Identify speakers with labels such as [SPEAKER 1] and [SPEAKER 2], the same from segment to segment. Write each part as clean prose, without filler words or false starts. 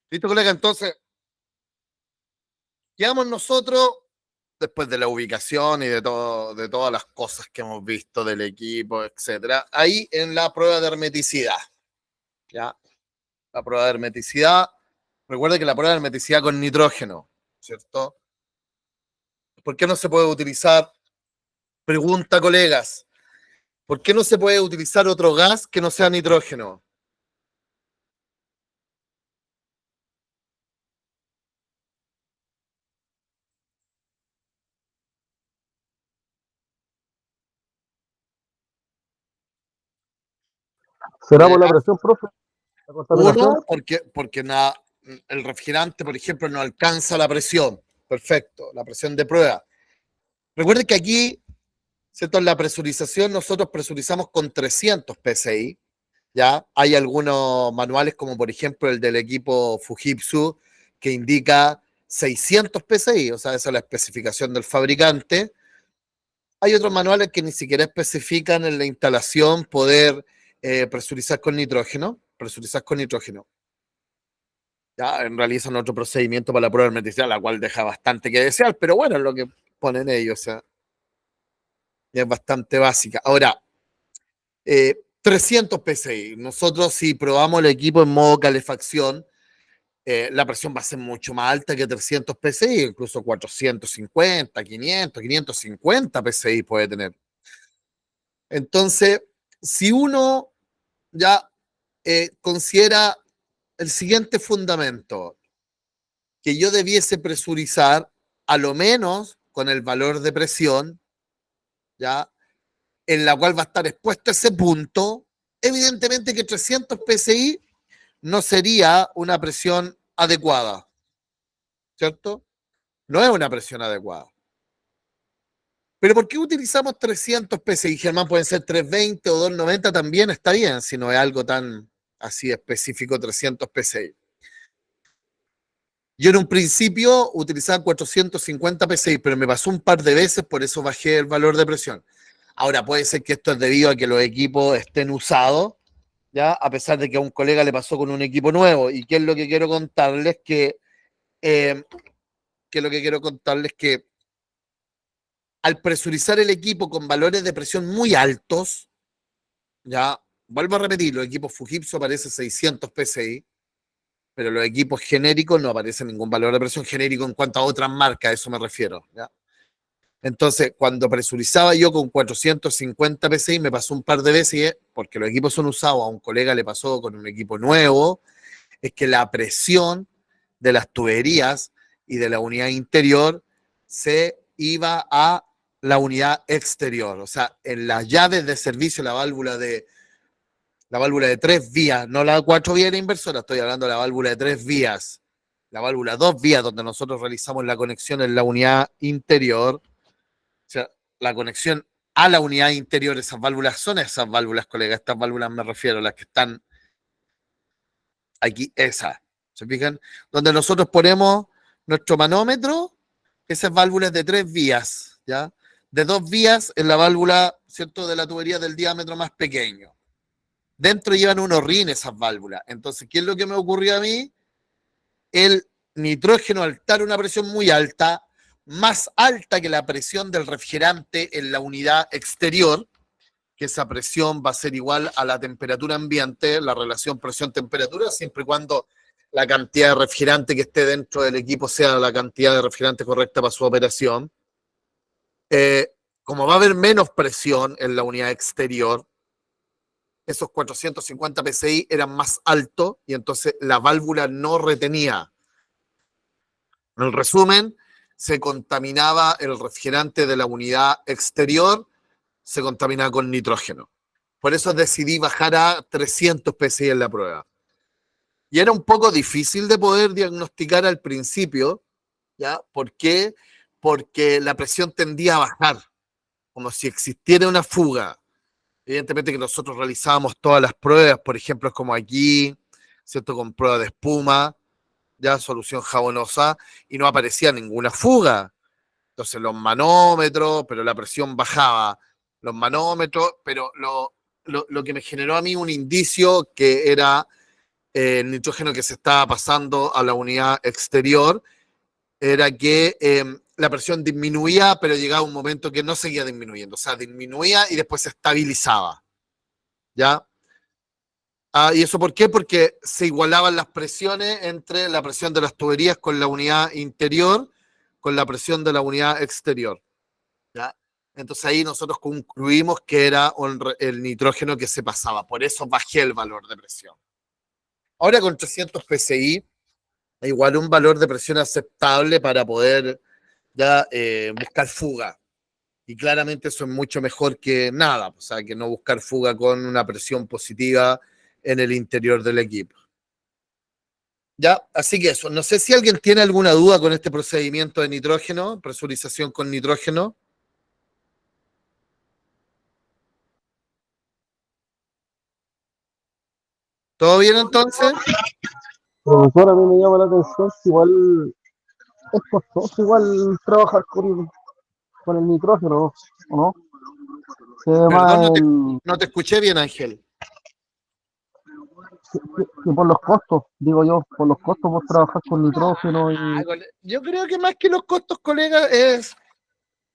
[SPEAKER 1] ¿Listo, colega? Entonces, quedamos nosotros, después de la ubicación y de todas las cosas que hemos visto del equipo, etcétera, ahí en la prueba de hermeticidad. ¿Ya? La prueba de hermeticidad. Recuerde que la prueba de hermeticidad con nitrógeno, ¿cierto? ¿Por qué no se puede utilizar? Pregunta, colegas. ¿Por qué no se puede utilizar otro gas que no sea nitrógeno?
[SPEAKER 2] ¿Será por la presión, profe? ¿La contaminación?
[SPEAKER 1] Uno, porque el refrigerante, por ejemplo, no alcanza la presión. Perfecto, la presión de prueba. Recuerden que aquí, ¿cierto? En la presurización nosotros presurizamos con 300 psi, ¿ya? Hay algunos manuales, como por ejemplo el del equipo Fujitsu, que indica 600 psi, o sea, esa es la especificación del fabricante. Hay otros manuales que ni siquiera especifican en la instalación poder presurizar con nitrógeno, Ya realizan otro procedimiento para la prueba hermeticidad, la cual deja bastante que desear, pero bueno, es lo que ponen ellos, o sea, ya es bastante básica. Ahora, 300 psi. Nosotros, si probamos el equipo en modo calefacción, la presión va a ser mucho más alta que 300 psi, incluso 450, 500, 550 psi puede tener. Entonces, si uno ya considera el siguiente fundamento, que yo debiese presurizar a lo menos con el valor de presión, ya en la cual va a estar expuesto ese punto, evidentemente que 300 psi no sería una presión adecuada, ¿cierto? No es una presión adecuada. Pero ¿por qué utilizamos 300 psi? Germán, pueden ser 320 o 290 también, está bien, si no es algo tan así específico, 300 psi. Yo en un principio utilizaba 450 psi, pero me pasó un par de veces, por eso bajé el valor de presión. Ahora puede ser que esto es debido a que los equipos estén usados, ¿ya? A pesar de que a un colega le pasó con un equipo nuevo. ¿Y qué es lo que quiero contarles? Que lo que quiero contarles que al presurizar el equipo con valores de presión muy altos, ya, vuelvo a repetir, los equipos Fujitsu aparece 600 psi, pero los equipos genéricos no aparece ningún valor de presión genérico en cuanto a otras marcas, a eso me refiero, ¿ya? Entonces, cuando presurizaba yo con 450 psi, me pasó un par de veces, porque los equipos son usados, a un colega le pasó con un equipo nuevo, es que la presión de las tuberías y de la unidad interior se iba a la unidad exterior. O sea, en las llaves de servicio, la válvula de 3 vías, no la de 4 vías de la inversora, estoy hablando de la válvula de 3 vías, la válvula 2 vías, donde nosotros realizamos la conexión en la unidad interior. O sea, la conexión a la unidad interior, esas válvulas son esas válvulas, colega, estas válvulas me refiero, las que están aquí, esas, ¿se fijan? Donde nosotros ponemos nuestro manómetro, esas válvulas de 3 vías, ¿ya? De 2 vías en la válvula, ¿cierto? De la tubería del diámetro más pequeño. Dentro llevan unos rines esas válvulas. Entonces, ¿qué es lo que me ocurrió a mí? El nitrógeno, al estar a una presión muy alta, más alta que la presión del refrigerante en la unidad exterior, que esa presión va a ser igual a la temperatura ambiente, la relación presión-temperatura, siempre y cuando la cantidad de refrigerante que esté dentro del equipo sea la cantidad de refrigerante correcta para su operación. Como va a haber menos presión en la unidad exterior, esos 450 psi eran más altos y entonces la válvula no retenía. En resumen, se contaminaba el refrigerante de la unidad exterior, se contaminaba con nitrógeno. Por eso decidí bajar a 300 psi en la prueba. Y era un poco difícil de poder diagnosticar al principio, ¿ya? ¿Por qué? Porque la presión tendía a bajar, como si existiera una fuga. Evidentemente que nosotros realizábamos todas las pruebas, por ejemplo, como aquí, ¿cierto? Con prueba de espuma, ya solución jabonosa, y no aparecía ninguna fuga. Entonces los manómetros, pero la presión bajaba. Los manómetros, pero lo que me generó a mí un indicio que era el nitrógeno que se estaba pasando a la unidad exterior era que la presión disminuía, pero llegaba un momento que no seguía disminuyendo. O sea, disminuía y después se estabilizaba. ¿Ya? ¿Y eso por qué? Porque se igualaban las presiones entre la presión de las tuberías con la unidad interior, con la presión de la unidad exterior. ¿Ya? Entonces ahí nosotros concluimos que era el nitrógeno que se pasaba. Por eso bajé el valor de presión. Ahora con 300 PSI, igual un valor de presión aceptable para poder ya buscar fuga. Y claramente eso es mucho mejor que nada, o sea, que no buscar fuga con una presión positiva en el interior del equipo. Ya, así que eso. No sé si alguien tiene alguna duda con este procedimiento de nitrógeno, presurización con nitrógeno. ¿Todo bien entonces?
[SPEAKER 2] Profesor, a mí me llama la atención que igual es costoso igual trabajar con el nitrógeno, ¿o no? Se ve
[SPEAKER 1] Perdón,
[SPEAKER 2] más en,
[SPEAKER 1] no te escuché bien, Ángel.
[SPEAKER 2] que por los costos, digo yo, por los costos por trabajar con nitrógeno y
[SPEAKER 1] Yo creo que más que los costos, colega, es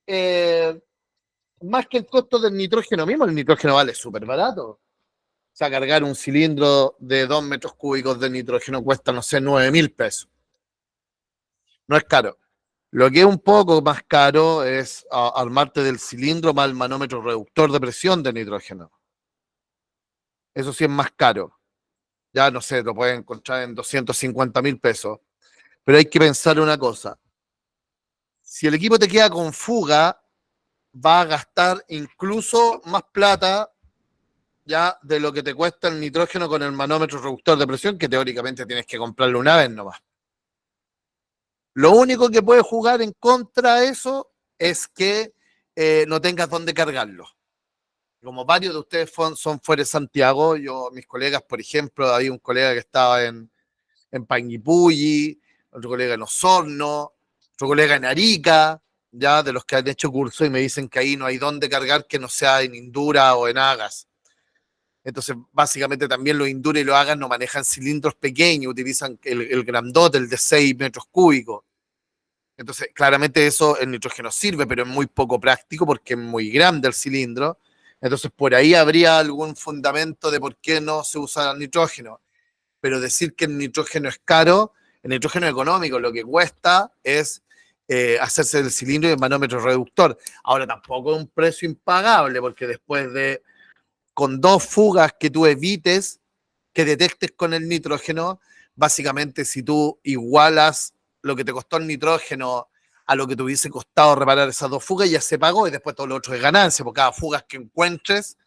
[SPEAKER 1] eh, más que el costo del nitrógeno mismo. El nitrógeno vale súper barato. O sea, cargar un cilindro de 2 metros cúbicos de nitrógeno cuesta, no sé, 9.000 pesos. No es caro. Lo que es un poco más caro es armarte del cilindro más el manómetro reductor de presión de nitrógeno. Eso sí es más caro. Ya no sé, lo puedes encontrar en 250.000 pesos. Pero hay que pensar una cosa. Si el equipo te queda con fuga, va a gastar incluso más plata ya de lo que te cuesta el nitrógeno con el manómetro reductor de presión, que teóricamente tienes que comprarlo una vez nomás. Lo único que puede jugar en contra de eso es que no tengas dónde cargarlo. Como varios de ustedes son fuera de Santiago, mis colegas, por ejemplo, había un colega que estaba en Panguipulli, otro colega en Osorno, otro colega en Arica, ya de los que han hecho curso y me dicen que ahí no hay dónde cargar que no sea en Indura o en Agas. Entonces, básicamente también los Indura y los Agas no manejan cilindros pequeños, utilizan el grandote, el de 6 metros cúbicos. Entonces, claramente eso, el nitrógeno sirve, pero es muy poco práctico porque es muy grande el cilindro. Entonces, por ahí habría algún fundamento de por qué no se usa el nitrógeno. Pero decir que el nitrógeno es caro, el nitrógeno económico lo que cuesta es hacerse el cilindro y el manómetro reductor. Ahora, tampoco es un precio impagable, porque después de, con 2 fugas que tú evites, que detectes con el nitrógeno, básicamente si tú igualas lo que te costó el nitrógeno a lo que te hubiese costado reparar esas 2 fugas, ya se pagó y después todo lo otro es ganancia, porque cada fuga que encuentres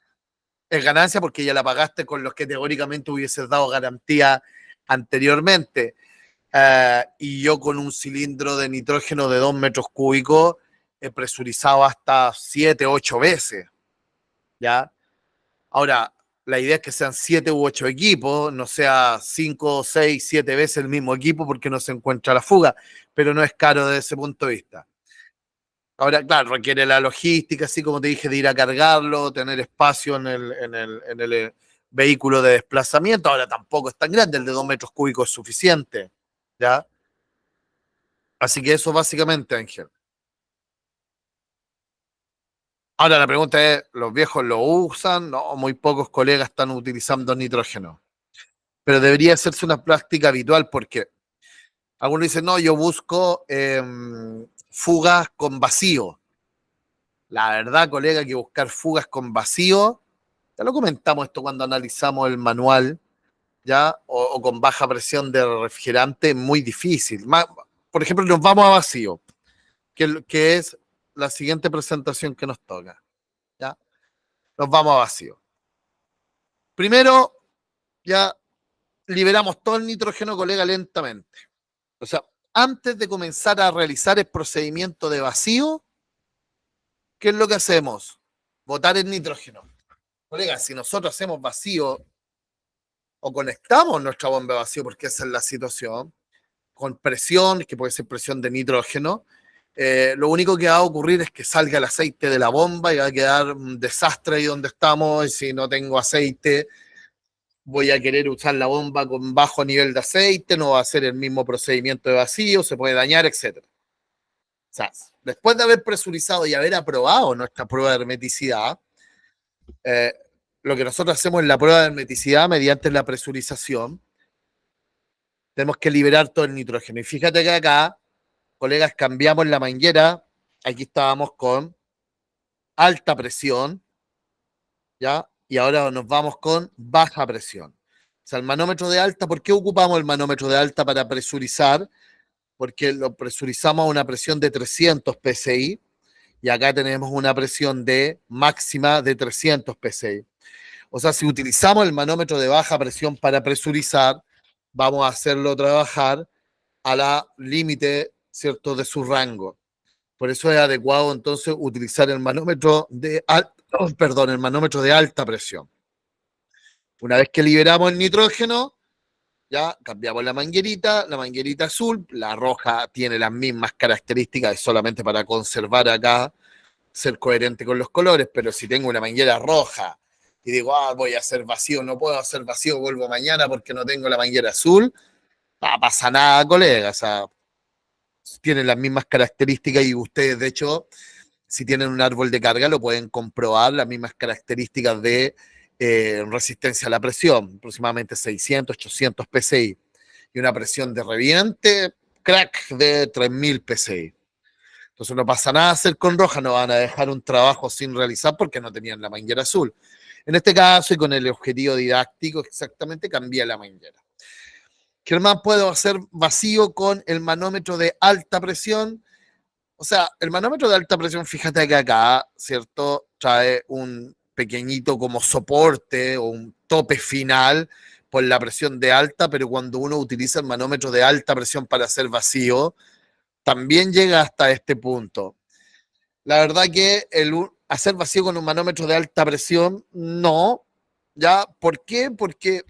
[SPEAKER 1] es ganancia porque ya la pagaste con los que teóricamente hubieses dado garantía anteriormente. Y yo con un cilindro de nitrógeno de 2 metros cúbicos he presurizado hasta 7, 8 veces, ¿ya? Ahora, la idea es que sean 7 u 8 equipos, no sea 5, 6, 7 veces el mismo equipo porque no se encuentra la fuga, pero no es caro desde ese punto de vista. Ahora, claro, requiere la logística, así como te dije, de ir a cargarlo, tener espacio en el vehículo de desplazamiento. Ahora tampoco es tan grande, el de 2 metros cúbicos es suficiente, ¿ya? Así que eso básicamente, Ángel. Ahora la pregunta es, ¿los viejos lo usan? No, muy pocos colegas están utilizando nitrógeno. Pero debería hacerse una práctica habitual porque algunos dicen, no, yo busco fugas con vacío. La verdad, colega, que buscar fugas con vacío, ya lo comentamos esto cuando analizamos el manual, ¿ya? O con baja presión de refrigerante, muy difícil. Por ejemplo, nos vamos a vacío, que es la siguiente presentación que nos toca, ¿ya? Nos vamos a vacío. Primero, ya liberamos todo el nitrógeno, colega, lentamente. O sea, antes de comenzar a realizar el procedimiento de vacío, ¿qué es lo que hacemos? Botar el nitrógeno. Colega, si nosotros hacemos vacío o conectamos nuestra bomba de vacío, porque esa es la situación, con presión, que puede ser presión de nitrógeno, lo único que va a ocurrir es que salga el aceite de la bomba y va a quedar un desastre ahí donde estamos, y si no tengo aceite, voy a querer usar la bomba con bajo nivel de aceite, no va a ser el mismo procedimiento de vacío, se puede dañar, etcétera. O sea, después de haber presurizado y haber aprobado nuestra prueba de hermeticidad, eh, lo que nosotros hacemos en la prueba de hermeticidad mediante la presurización, tenemos que liberar todo el nitrógeno. Y fíjate que acá, colegas, cambiamos la manguera. Aquí estábamos con alta presión, ¿ya? Y ahora nos vamos con baja presión. O sea, el manómetro de alta, ¿por qué ocupamos el manómetro de alta para presurizar? Porque lo presurizamos a una presión de 300 psi y acá tenemos una presión de máxima de 300 psi. O sea, si utilizamos el manómetro de baja presión para presurizar, vamos a hacerlo trabajar a la límite, ¿cierto?, de su rango. Por eso es adecuado entonces utilizar el manómetro el manómetro de alta presión. Una vez que liberamos el nitrógeno, ya cambiamos la manguerita azul, la roja tiene las mismas características, es solamente para conservar acá, ser coherente con los colores, pero si tengo una manguera roja y digo, voy a hacer vacío, no puedo hacer vacío, vuelvo mañana porque no tengo la manguera azul, no pasa nada, colega, o sea, tienen las mismas características y ustedes, de hecho, si tienen un árbol de carga, lo pueden comprobar, las mismas características de resistencia a la presión, aproximadamente 600, 800 psi, y una presión de reviente, crack, de 3000 psi. Entonces no pasa nada hacer con roja, no van a dejar un trabajo sin realizar porque no tenían la manguera azul. En este caso, y con el objetivo didáctico, exactamente cambié la manguera. Germán, puedo hacer vacío con el manómetro de alta presión. O sea, el manómetro de alta presión, fíjate que acá, ¿cierto? Trae un pequeñito como soporte o un tope final por la presión de alta, pero cuando uno utiliza el manómetro de alta presión para hacer vacío, también llega hasta este punto. La verdad que hacer vacío con un manómetro de alta presión, no. ¿Ya? ¿Por qué? Porque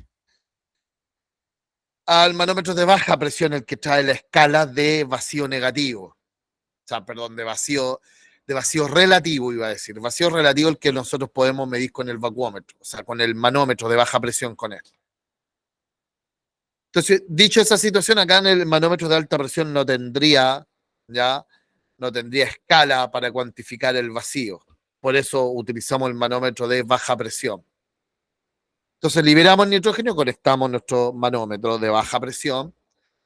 [SPEAKER 1] al manómetro de baja presión el que trae la escala de vacío negativo. O sea, perdón, de vacío relativo, iba a decir. Vacío relativo el que nosotros podemos medir con el vacuómetro, o sea, con el manómetro de baja presión con él. Entonces, dicho esa situación, acá en el manómetro de alta presión ya, no tendría escala para cuantificar el vacío. Por eso utilizamos el manómetro de baja presión. Entonces, liberamos nitrógeno, conectamos nuestro manómetro de baja presión,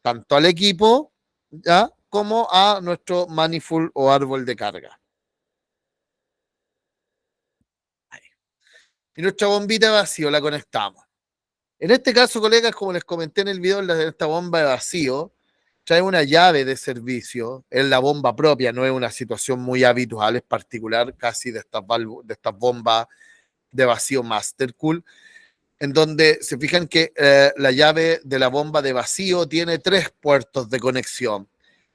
[SPEAKER 1] tanto al equipo, ¿ya?, como a nuestro manifold o árbol de carga. Y nuestra bombita de vacío la conectamos. En este caso, colegas, como les comenté en el video, esta bomba de vacío trae una llave de servicio, es la bomba propia, no es una situación muy habitual, es particular casi de estas bombas de vacío Mastercool, en donde se fijan que la llave de la bomba de vacío tiene 3 puertos de conexión.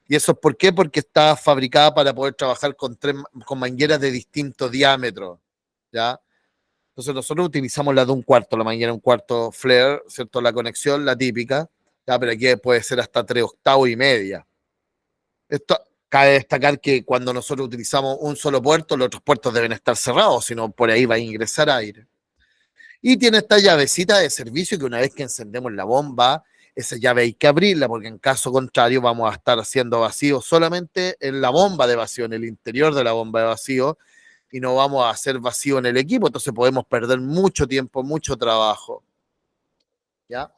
[SPEAKER 1] ¿Y eso es por qué? Porque está fabricada para poder trabajar con mangueras de distinto diámetro, ¿ya? Entonces nosotros utilizamos la de un cuarto, la manguera un cuarto flare, ¿cierto? La conexión, la típica, ya, pero aquí puede ser hasta 3 octavos y media. Esto cabe destacar que cuando nosotros utilizamos un solo puerto, los otros puertos deben estar cerrados, si no por ahí va a ingresar aire. Y tiene esta llavecita de servicio que una vez que encendemos la bomba, esa llave hay que abrirla porque en caso contrario vamos a estar haciendo vacío solamente en la bomba de vacío, en el interior de la bomba de vacío, y no vamos a hacer vacío en el equipo, entonces podemos perder mucho tiempo, mucho trabajo. ¿Ya?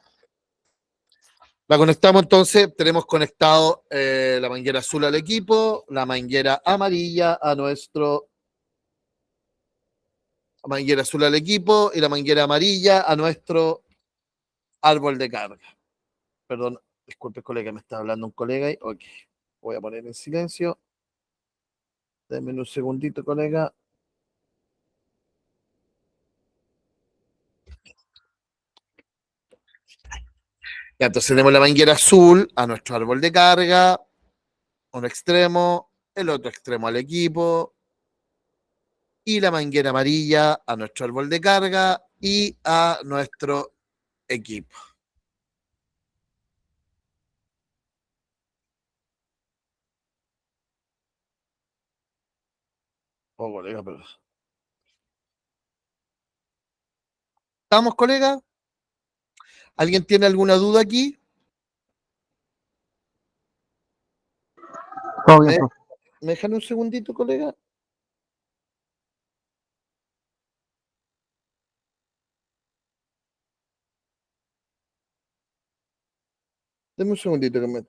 [SPEAKER 1] La conectamos entonces, tenemos conectado la manguera azul al equipo, la manguera amarilla a nuestro manguera azul al equipo y la manguera amarilla a nuestro árbol de carga. Perdón, disculpe, colega, me está hablando un colega. Ok, voy a poner en silencio. Denme un segundito, colega. Ya, entonces tenemos la manguera azul a nuestro árbol de carga, un extremo, el otro extremo al equipo, y la manguera amarilla a nuestro árbol de carga y a nuestro equipo. Oh, colega, pero... ¿Estamos, colega? ¿Alguien tiene alguna duda aquí?
[SPEAKER 2] Todo bien,
[SPEAKER 1] ¿Me,
[SPEAKER 2] profe.
[SPEAKER 1] me dejan un segundito, colega? Deme un segundito que me...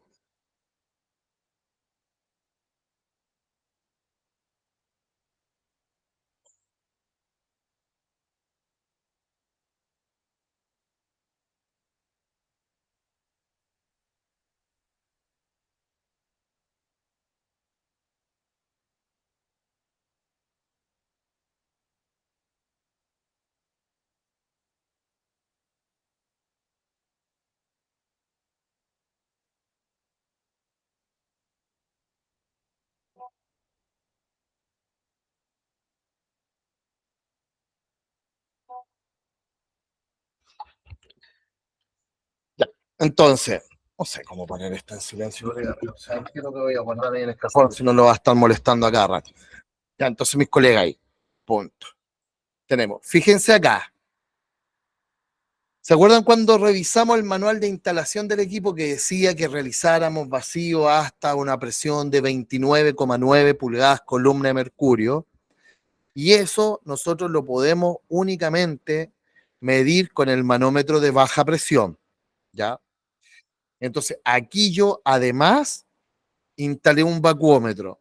[SPEAKER 1] Ya. Entonces, no sé cómo poner esto en silencio, colega, pero ¿sabes qué es lo que voy a poner ahí en el cajón? Si no lo va a estar molestando acá, rato. Ya, entonces mis colegas ahí. Punto. Tenemos, fíjense acá. ¿Se acuerdan cuando revisamos el manual de instalación del equipo que decía que realizáramos vacío hasta una presión de 29,9 pulgadas columna de mercurio? Y eso nosotros lo podemos únicamente medir con el manómetro de baja presión, ¿ya? Entonces, aquí yo además instalé un vacuómetro.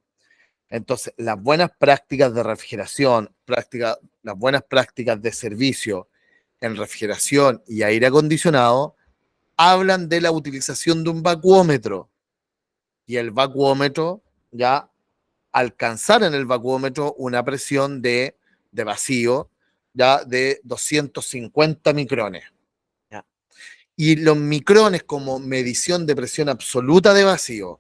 [SPEAKER 1] Entonces, las buenas prácticas de refrigeración, las buenas prácticas de servicio en refrigeración y aire acondicionado hablan de la utilización de un vacuómetro. Y el vacuómetro, ya alcanzar en el vacuómetro una presión de vacío, ya de 250 micrones. ¿Ya? Y los micrones como medición de presión absoluta de vacío.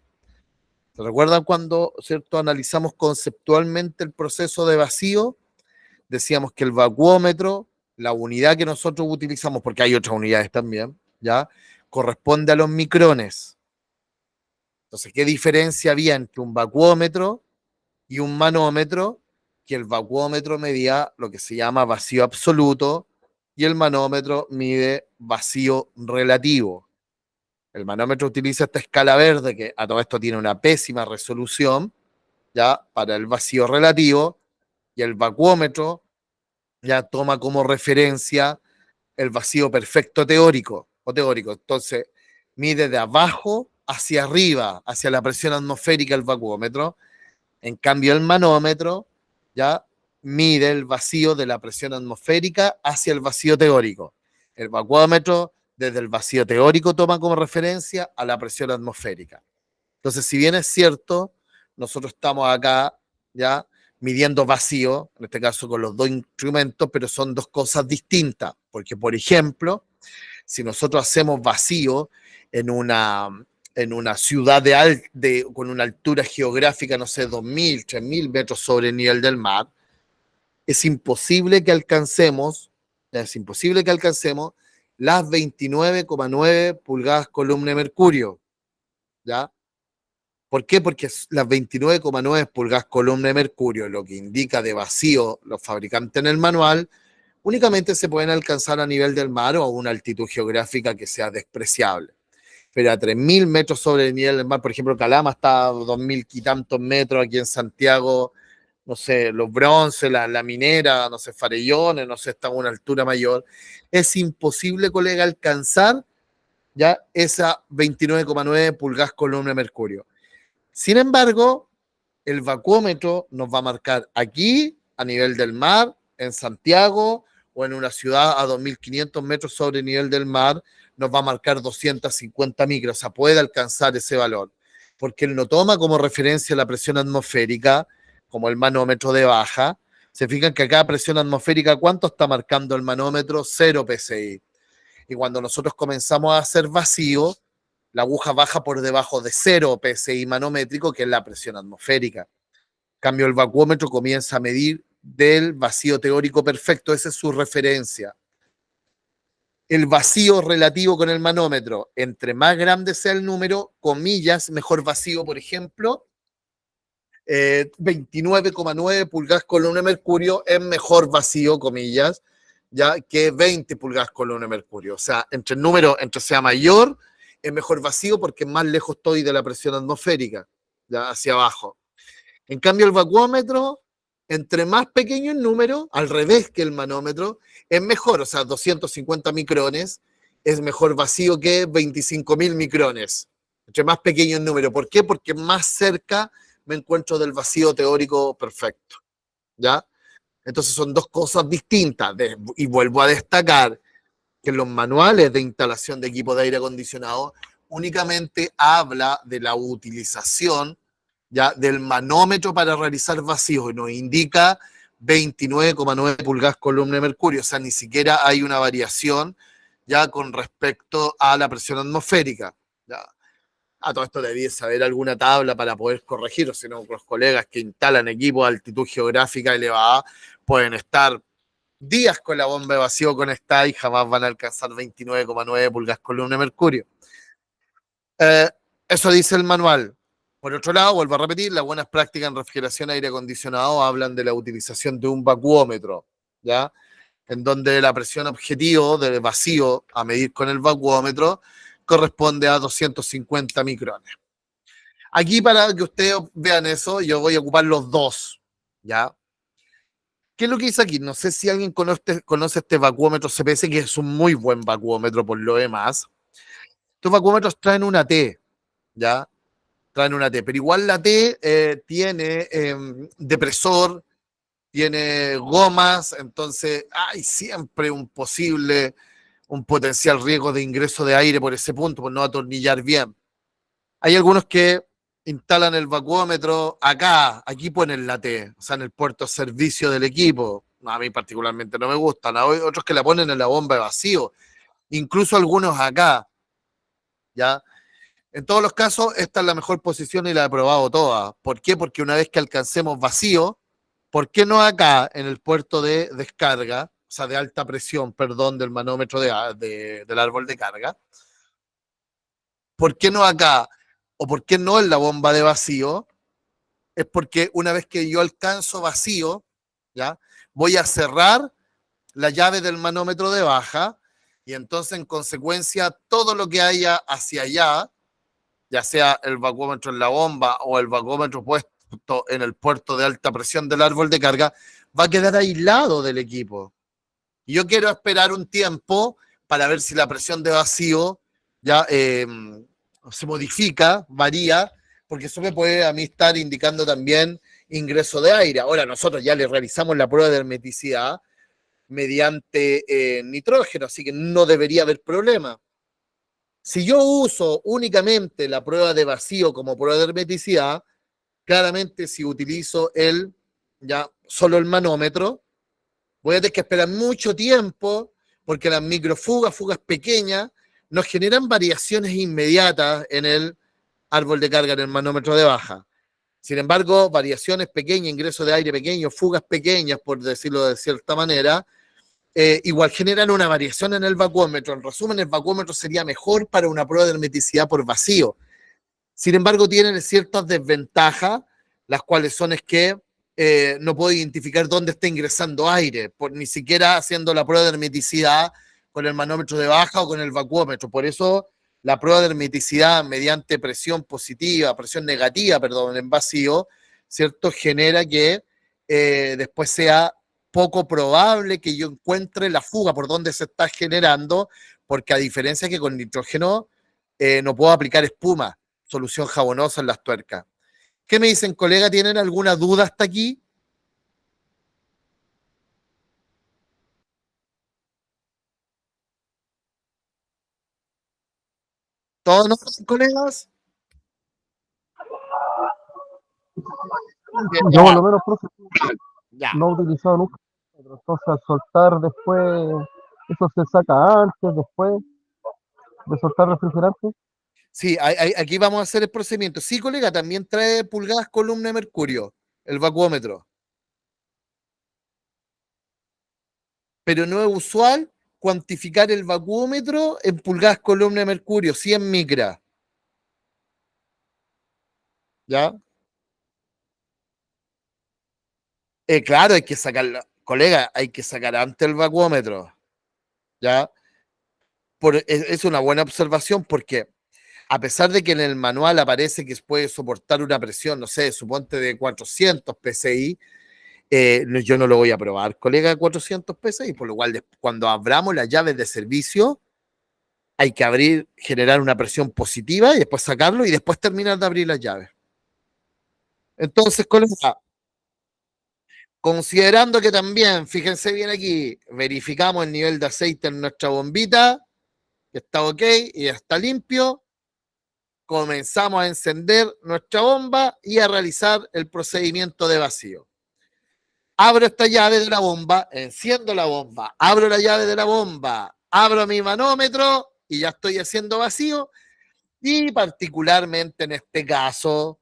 [SPEAKER 1] ¿Se recuerdan cuando, cierto, analizamos conceptualmente el proceso de vacío? Decíamos que el vacuómetro, la unidad que nosotros utilizamos, porque hay otras unidades también, ¿ya? Corresponde a los micrones. Entonces, ¿qué diferencia había entre un vacuómetro y un manómetro? Que el vacuómetro medía lo que se llama vacío absoluto y el manómetro mide vacío relativo. El manómetro utiliza esta escala verde que a todo esto tiene una pésima resolución, ya para el vacío relativo, y el vacuómetro ya toma como referencia el vacío perfecto teórico o teórico. Entonces, mide de abajo hacia arriba, hacia la presión atmosférica el vacuómetro. En cambio, el manómetro ya mide el vacío de la presión atmosférica hacia el vacío teórico. El vacuómetro desde el vacío teórico toma como referencia a la presión atmosférica. Entonces, si bien es cierto, nosotros estamos acá ya midiendo vacío, en este caso con los dos instrumentos, pero son dos cosas distintas, porque por ejemplo, si nosotros hacemos vacío en una ciudad con una altura geográfica, no sé, 2.000, 3.000 metros sobre el nivel del mar, es imposible que alcancemos, las 29,9 pulgadas columna de mercurio, ¿ya? ¿Por qué? Porque las 29,9 pulgadas columna de mercurio, lo que indica de vacío los fabricantes en el manual, únicamente se pueden alcanzar a nivel del mar o a una altitud geográfica que sea despreciable. Pero a 3.000 metros sobre el nivel del mar, por ejemplo, Calama está a 2.000 y tantos metros, aquí en Santiago, no sé, Los Bronces, la Minera, no sé, Farellones, no sé, está a una altura mayor. Es imposible, colega, alcanzar ya esa 29,9 pulgadas columna de mercurio. Sin embargo, el vacuómetro nos va a marcar aquí, a nivel del mar, en Santiago o en una ciudad a 2.500 metros sobre el nivel del mar, nos va a marcar 250 micros, o sea, puede alcanzar ese valor, porque él no toma como referencia la presión atmosférica, como el manómetro de baja. Se fijan que acá presión atmosférica, ¿cuánto está marcando el manómetro? 0 PSI. Y cuando nosotros comenzamos a hacer vacío, la aguja baja por debajo de 0 PSI manométrico, que es la presión atmosférica. En cambio, el vacuómetro comienza a medir del vacío teórico perfecto, esa es su referencia. El vacío relativo con el manómetro, entre más grande sea el número, comillas, mejor vacío, por ejemplo, 29,9 pulgadas columna de mercurio es mejor vacío, comillas, ya que 20 pulgadas columna de mercurio. O sea, entre el número, entre sea mayor, es mejor vacío porque más lejos estoy de la presión atmosférica, ya hacia abajo. En cambio, el vacuómetro, entre más pequeño el número, al revés que el manómetro, es mejor. O sea, 250 micrones es mejor vacío que 25.000 micrones. Entre más pequeño el número. ¿Por qué? Porque más cerca me encuentro del vacío teórico perfecto. ¿Ya? Entonces son dos cosas distintas. Y vuelvo a destacar que en los manuales de instalación de equipo de aire acondicionado únicamente habla de la utilización ya del manómetro para realizar vacíos y nos indica 29,9 pulgadas columna de mercurio, o sea, ni siquiera hay una variación ya con respecto a la presión atmosférica. Ya. A todo esto debía saber alguna tabla para poder corregir, o si no, los colegas que instalan equipos de altitud geográfica elevada pueden estar días con la bomba de vacío conectada y jamás van a alcanzar 29,9 pulgadas columna de mercurio. Eh, Eso dice el manual. Por otro lado, vuelvo a repetir, las buenas prácticas en refrigeración y aire acondicionado hablan de la utilización de un vacuómetro, ¿ya? En donde la presión objetivo del vacío a medir con el vacuómetro corresponde a 250 micrones. Aquí, para que ustedes vean eso, yo voy a ocupar los dos, ¿ya? ¿Qué es lo que dice aquí? No sé si alguien conoce este vacuómetro CPS, que es un muy buen vacuómetro por lo demás. Estos vacuómetros traen una T, ¿ya? Traen una T, pero igual la T tiene depresor, tiene gomas, entonces hay siempre un potencial riesgo de ingreso de aire por ese punto, por no atornillar bien. Hay algunos que instalan el vacuómetro acá, aquí ponen la T, o sea, en el puerto de servicio del equipo. A mí particularmente no me gustan. Hay otros que la ponen en la bomba de vacío, incluso algunos acá, ¿ya? En todos los casos, esta es la mejor posición y la he probado toda. ¿Por qué? Porque una vez que alcancemos vacío, ¿por qué no acá en el puerto de descarga, o sea, de alta presión, perdón, del manómetro del árbol de carga? ¿Por qué no acá? ¿O por qué no en la bomba de vacío? Es porque una vez que yo alcanzo vacío, ¿ya? Voy a cerrar la llave del manómetro de baja y entonces en consecuencia todo lo que haya hacia allá, ya sea el vacuómetro en la bomba o el vacuómetro puesto en el puerto de alta presión del árbol de carga, va a quedar aislado del equipo. Y yo quiero esperar un tiempo para ver si la presión de vacío ya se modifica, varía, porque eso me puede a mí estar indicando también ingreso de aire. Ahora nosotros ya le realizamos la prueba de hermeticidad mediante nitrógeno, así que no debería haber problema. Si yo uso únicamente la prueba de vacío como prueba de hermeticidad, claramente si utilizo ya solo el manómetro, voy a tener que esperar mucho tiempo porque las microfugas, fugas pequeñas, nos generan variaciones inmediatas en el árbol de carga, en el manómetro de baja. Sin embargo, variaciones pequeñas, ingreso de aire pequeño, fugas pequeñas, por decirlo de cierta manera, igual generan una variación en el vacuómetro. En resumen, el vacuómetro sería mejor para una prueba de hermeticidad por vacío. Sin embargo, tienen ciertas desventajas, las cuales son es que no puedo identificar dónde está ingresando aire, ni siquiera haciendo la prueba de hermeticidad con el manómetro de baja o con el vacuómetro. Por eso, la prueba de hermeticidad mediante presión positiva, presión negativa, perdón, en vacío, ¿cierto? Genera que después sea poco probable que yo encuentre la fuga por donde se está generando, porque a diferencia que con nitrógeno no puedo aplicar espuma, solución jabonosa en las tuercas. ¿Qué me dicen, colega? ¿Tienen alguna duda hasta aquí? ¿Todos nos colegas?
[SPEAKER 2] Yo por
[SPEAKER 1] Ya,
[SPEAKER 2] lo menos, profe,
[SPEAKER 1] ya.
[SPEAKER 2] no he utilizado nunca. Entonces al soltar después, eso se saca antes, después de soltar refrigerante.
[SPEAKER 1] Sí, aquí vamos a hacer el procedimiento. Sí, colega, también trae pulgadas columna de mercurio, el vacuómetro. Pero no es usual cuantificar el vacuómetro en pulgadas columna de mercurio, 100 micras. ¿Ya? Claro, hay que sacarla. colega, hay que sacar antes el vacuómetro, ¿ya? Es una buena observación porque a pesar de que en el manual aparece que puede soportar una presión, no sé, suponte de 400 PSI, yo no lo voy a probar, colega, de 400 PSI, por lo cual cuando abramos las llaves de servicio, hay que abrir, generar una presión positiva y después sacarlo y después terminar de abrir las llaves. Entonces, colega, considerando que también, fíjense bien aquí, verificamos el nivel de aceite en nuestra bombita, que está ok y ya está limpio, comenzamos a encender nuestra bomba y a realizar el procedimiento de vacío. Abro esta llave de la bomba, enciendo la bomba, abro la llave de la bomba, abro mi manómetro y ya estoy haciendo vacío. Y particularmente en este caso,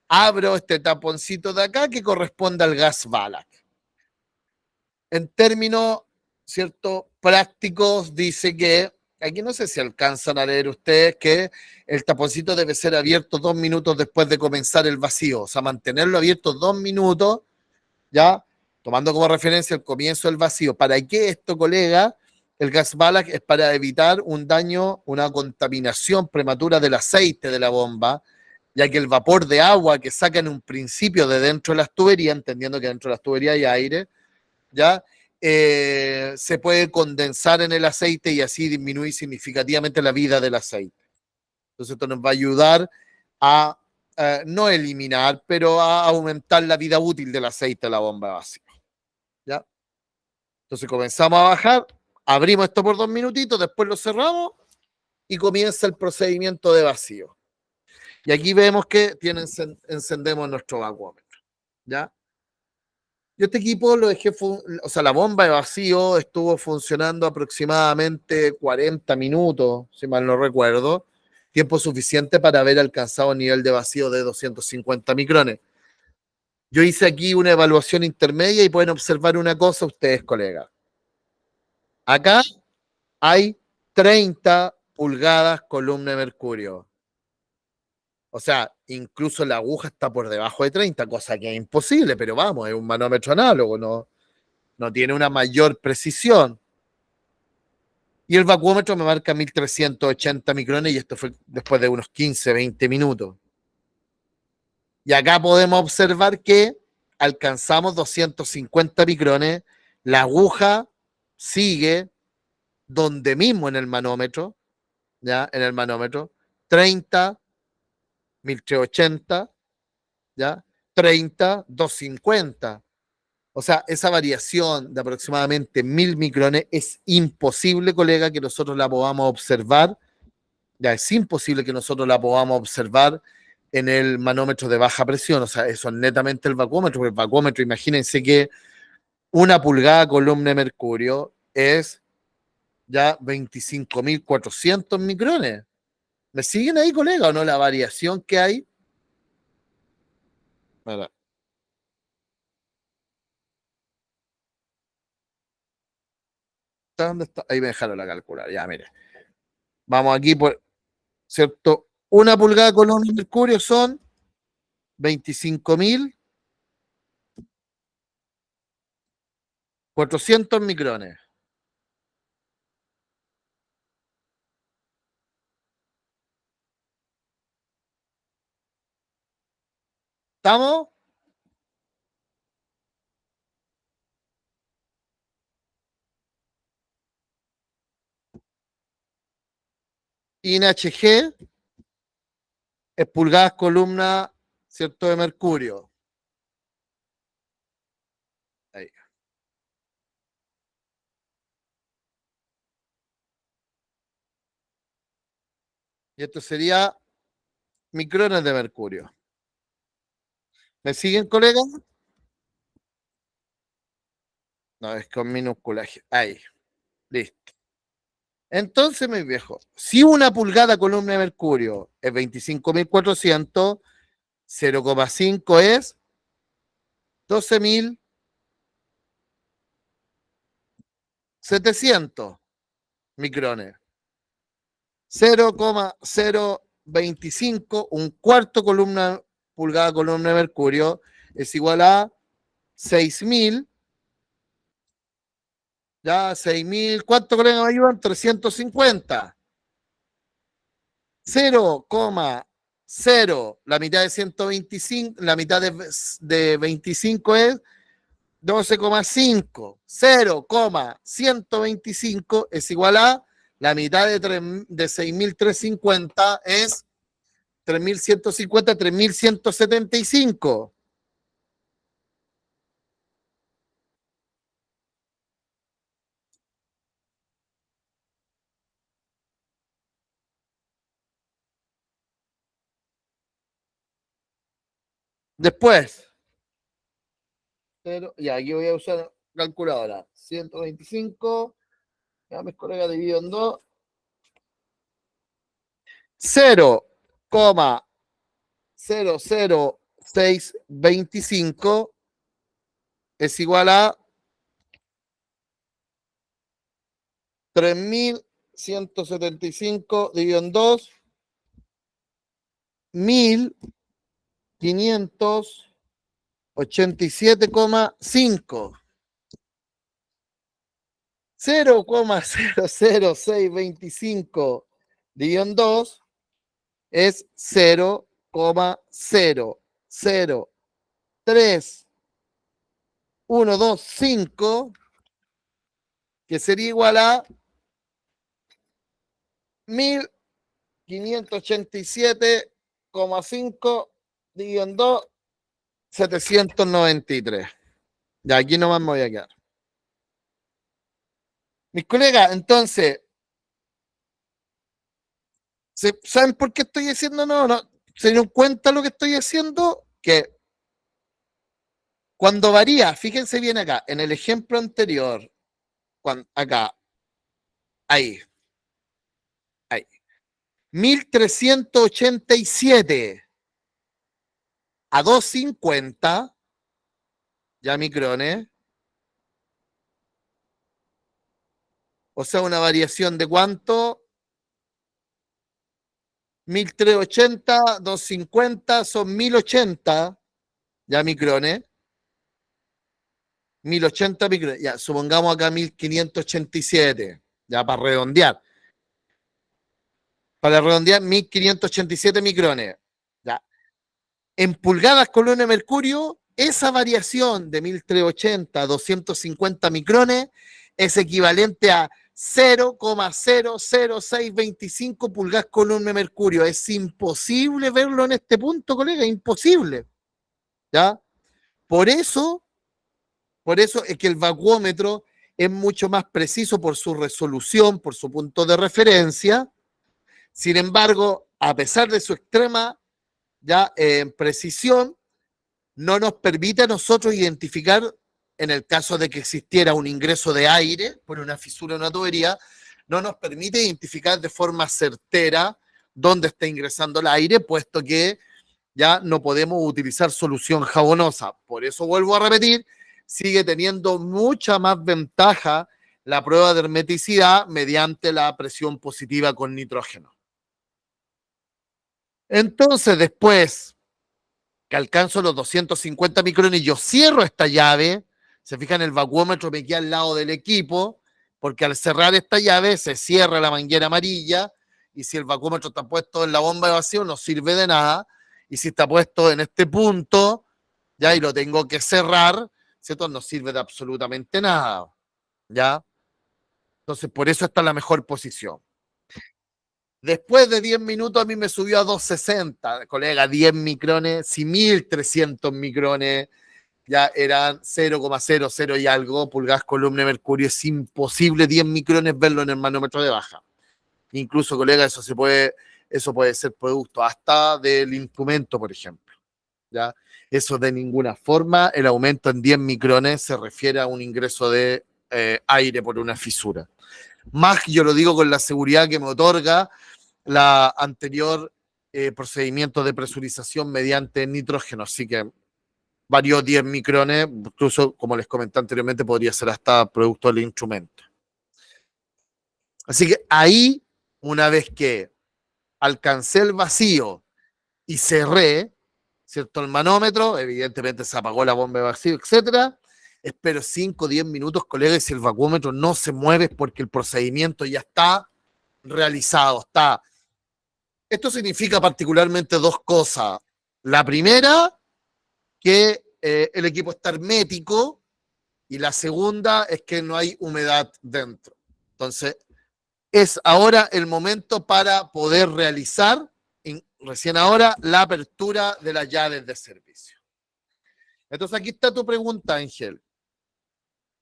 [SPEAKER 1] abro este taponcito de acá que corresponde al gas Balac. En términos, ¿cierto?, prácticos, dice que, aquí no sé si alcanzan a leer ustedes, que el taponcito debe ser abierto 2 minutos después de comenzar el vacío, o sea, mantenerlo abierto 2 minutos, ¿ya? Tomando como referencia el comienzo del vacío. ¿Para qué esto, colega? El gas Balac es para evitar un daño, una contaminación prematura del aceite de la bomba, ya que el vapor de agua que saca en un principio de dentro de las tuberías, entendiendo que dentro de las tuberías hay aire, ¿ya? Se puede condensar en el aceite y así disminuir significativamente la vida del aceite. Entonces esto nos va a ayudar a no eliminar, pero a aumentar la vida útil del aceite de la bomba de vacío. ¿Ya? Entonces comenzamos a bajar, abrimos esto por 2 minutitos, después lo cerramos y comienza el procedimiento de vacío. Y aquí vemos que encendemos nuestro vacuómetro. ¿Ya? Yo este equipo lo dejé, o sea, la bomba de vacío estuvo funcionando aproximadamente 40 minutos, si mal no recuerdo, tiempo suficiente para haber alcanzado el nivel de vacío de 250 micrones. Yo hice aquí una evaluación intermedia y pueden observar una cosa ustedes, colegas. Acá hay 30 pulgadas columna de mercurio. O sea, incluso la aguja está por debajo de 30, cosa que es imposible, pero vamos, es un manómetro análogo, no tiene una mayor precisión. Y el vacuómetro me marca 1380 micrones y esto fue después de unos 15, 20 minutos. Y acá podemos observar que alcanzamos 250 micrones, la aguja sigue donde mismo en el manómetro, ¿ya? En el manómetro, 30, 1380, ¿ya? 30, 250. O sea, esa variación de aproximadamente 1000 micrones es imposible, colega, que nosotros la podamos observar. Ya es imposible que nosotros la podamos observar en el manómetro de baja presión. O sea, eso es netamente el vacuómetro. Porque el vacuómetro, imagínense que 1 pulgada columna de mercurio es ya 25.400 micrones. ¿Me siguen ahí, colega, o no? La variación que hay. Mira, ¿dónde está? Ahí me dejaron la calcular. Ya, mire. Vamos aquí por, ¿cierto? 1 pulgada columna de mercurio son 25.400 micrones. ¿Estamos? INHG es pulgadas columna, ¿cierto?, de mercurio. Ahí. Y esto sería micrones de mercurio. ¿Me siguen, colega? No, es con minúsculas. Ahí, listo. Entonces, mi viejo, si 1 pulgada columna de mercurio es 25.400, 0,5 es 12.700 micrones. 0,025, un cuarto pulgada columna de mercurio, es igual a 6.000, ya 6.000, ¿cuánto colega me ayudan? 350. 0,0, la mitad de 125, la mitad de 25 es 12,5. 0,125 es igual a la mitad de 6.350 es 3.150, 3.175. Después, ya aquí voy a usar calculadora. 125, ya mis colegas dividido en 2. 0,00625 es igual a 3.175 dividido en 2, 1.587,5. 0,00625 dividido en 2 es 0,003.125, que sería igual a 1.587,5 dividido en 2, 793. Ya aquí nomás me voy a quedar. Mis colegas, entonces, ¿saben por qué estoy haciendo? No, ¿se dieron cuenta lo que estoy haciendo? Que cuando varía, fíjense bien acá, en el ejemplo anterior, acá, ahí, 1.387 a 250, ya micrones, o sea, una variación de cuánto, 1.380, 250 son 1.080, ya micrones, 1.080 micrones, ya, supongamos acá 1.587, ya para redondear. Para redondear, 1.587 micrones. Ya. En pulgadas columna de mercurio, esa variación de 1.380 a 250 micrones es equivalente a 0,00625 pulgadas columna de mercurio. Es imposible verlo en este punto, colega, imposible. ¿Ya? Por eso es que el vacuómetro es mucho más preciso por su resolución, por su punto de referencia. Sin embargo, a pesar de su extrema ya precisión, no nos permite a nosotros identificar, en el caso de que existiera un ingreso de aire por una fisura en una tubería, no nos permite identificar de forma certera dónde está ingresando el aire, puesto que ya no podemos utilizar solución jabonosa. Por eso vuelvo a repetir, sigue teniendo mucha más ventaja la prueba de hermeticidad mediante la presión positiva con nitrógeno. Entonces, después que alcanzo los 250 micrones, yo cierro esta llave. Se fijan, el vacuómetro me queda al lado del equipo, porque al cerrar esta llave se cierra la manguera amarilla, y si el vacuómetro está puesto en la bomba de vacío no sirve de nada, y si está puesto en este punto, ya, y lo tengo que cerrar, ¿cierto? No sirve de absolutamente nada, ¿ya? Entonces, por eso está en la mejor posición. Después de 10 minutos a mí me subió a 260, colega, 10 micrones, si 1.300 micrones ya eran 0,00 y algo pulgadas columna de mercurio. Es imposible 10 micrones verlo en el manómetro de baja. Incluso, colega, eso puede ser producto hasta del instrumento, por ejemplo. ¿Ya? Eso de ninguna forma, el aumento en 10 micrones se refiere a un ingreso de aire por una fisura. Más yo lo digo con la seguridad que me otorga la anterior procedimiento de presurización mediante nitrógeno. Así que varió 10 micrones, incluso como les comenté anteriormente, podría ser hasta producto del instrumento. Así que ahí, una vez que alcancé el vacío y cerré, ¿cierto? El manómetro, evidentemente se apagó la bomba de vacío, etcétera. Espero 5 o 10 minutos, colega, y si el vacuómetro no se mueve es porque el procedimiento ya está realizado, está. Esto significa particularmente dos cosas. La primera, que el equipo está hermético, y la segunda es que no hay humedad dentro. Entonces, es ahora el momento para poder realizar, recién ahora, la apertura de las llaves de servicio. Entonces, aquí está tu pregunta, Ángel.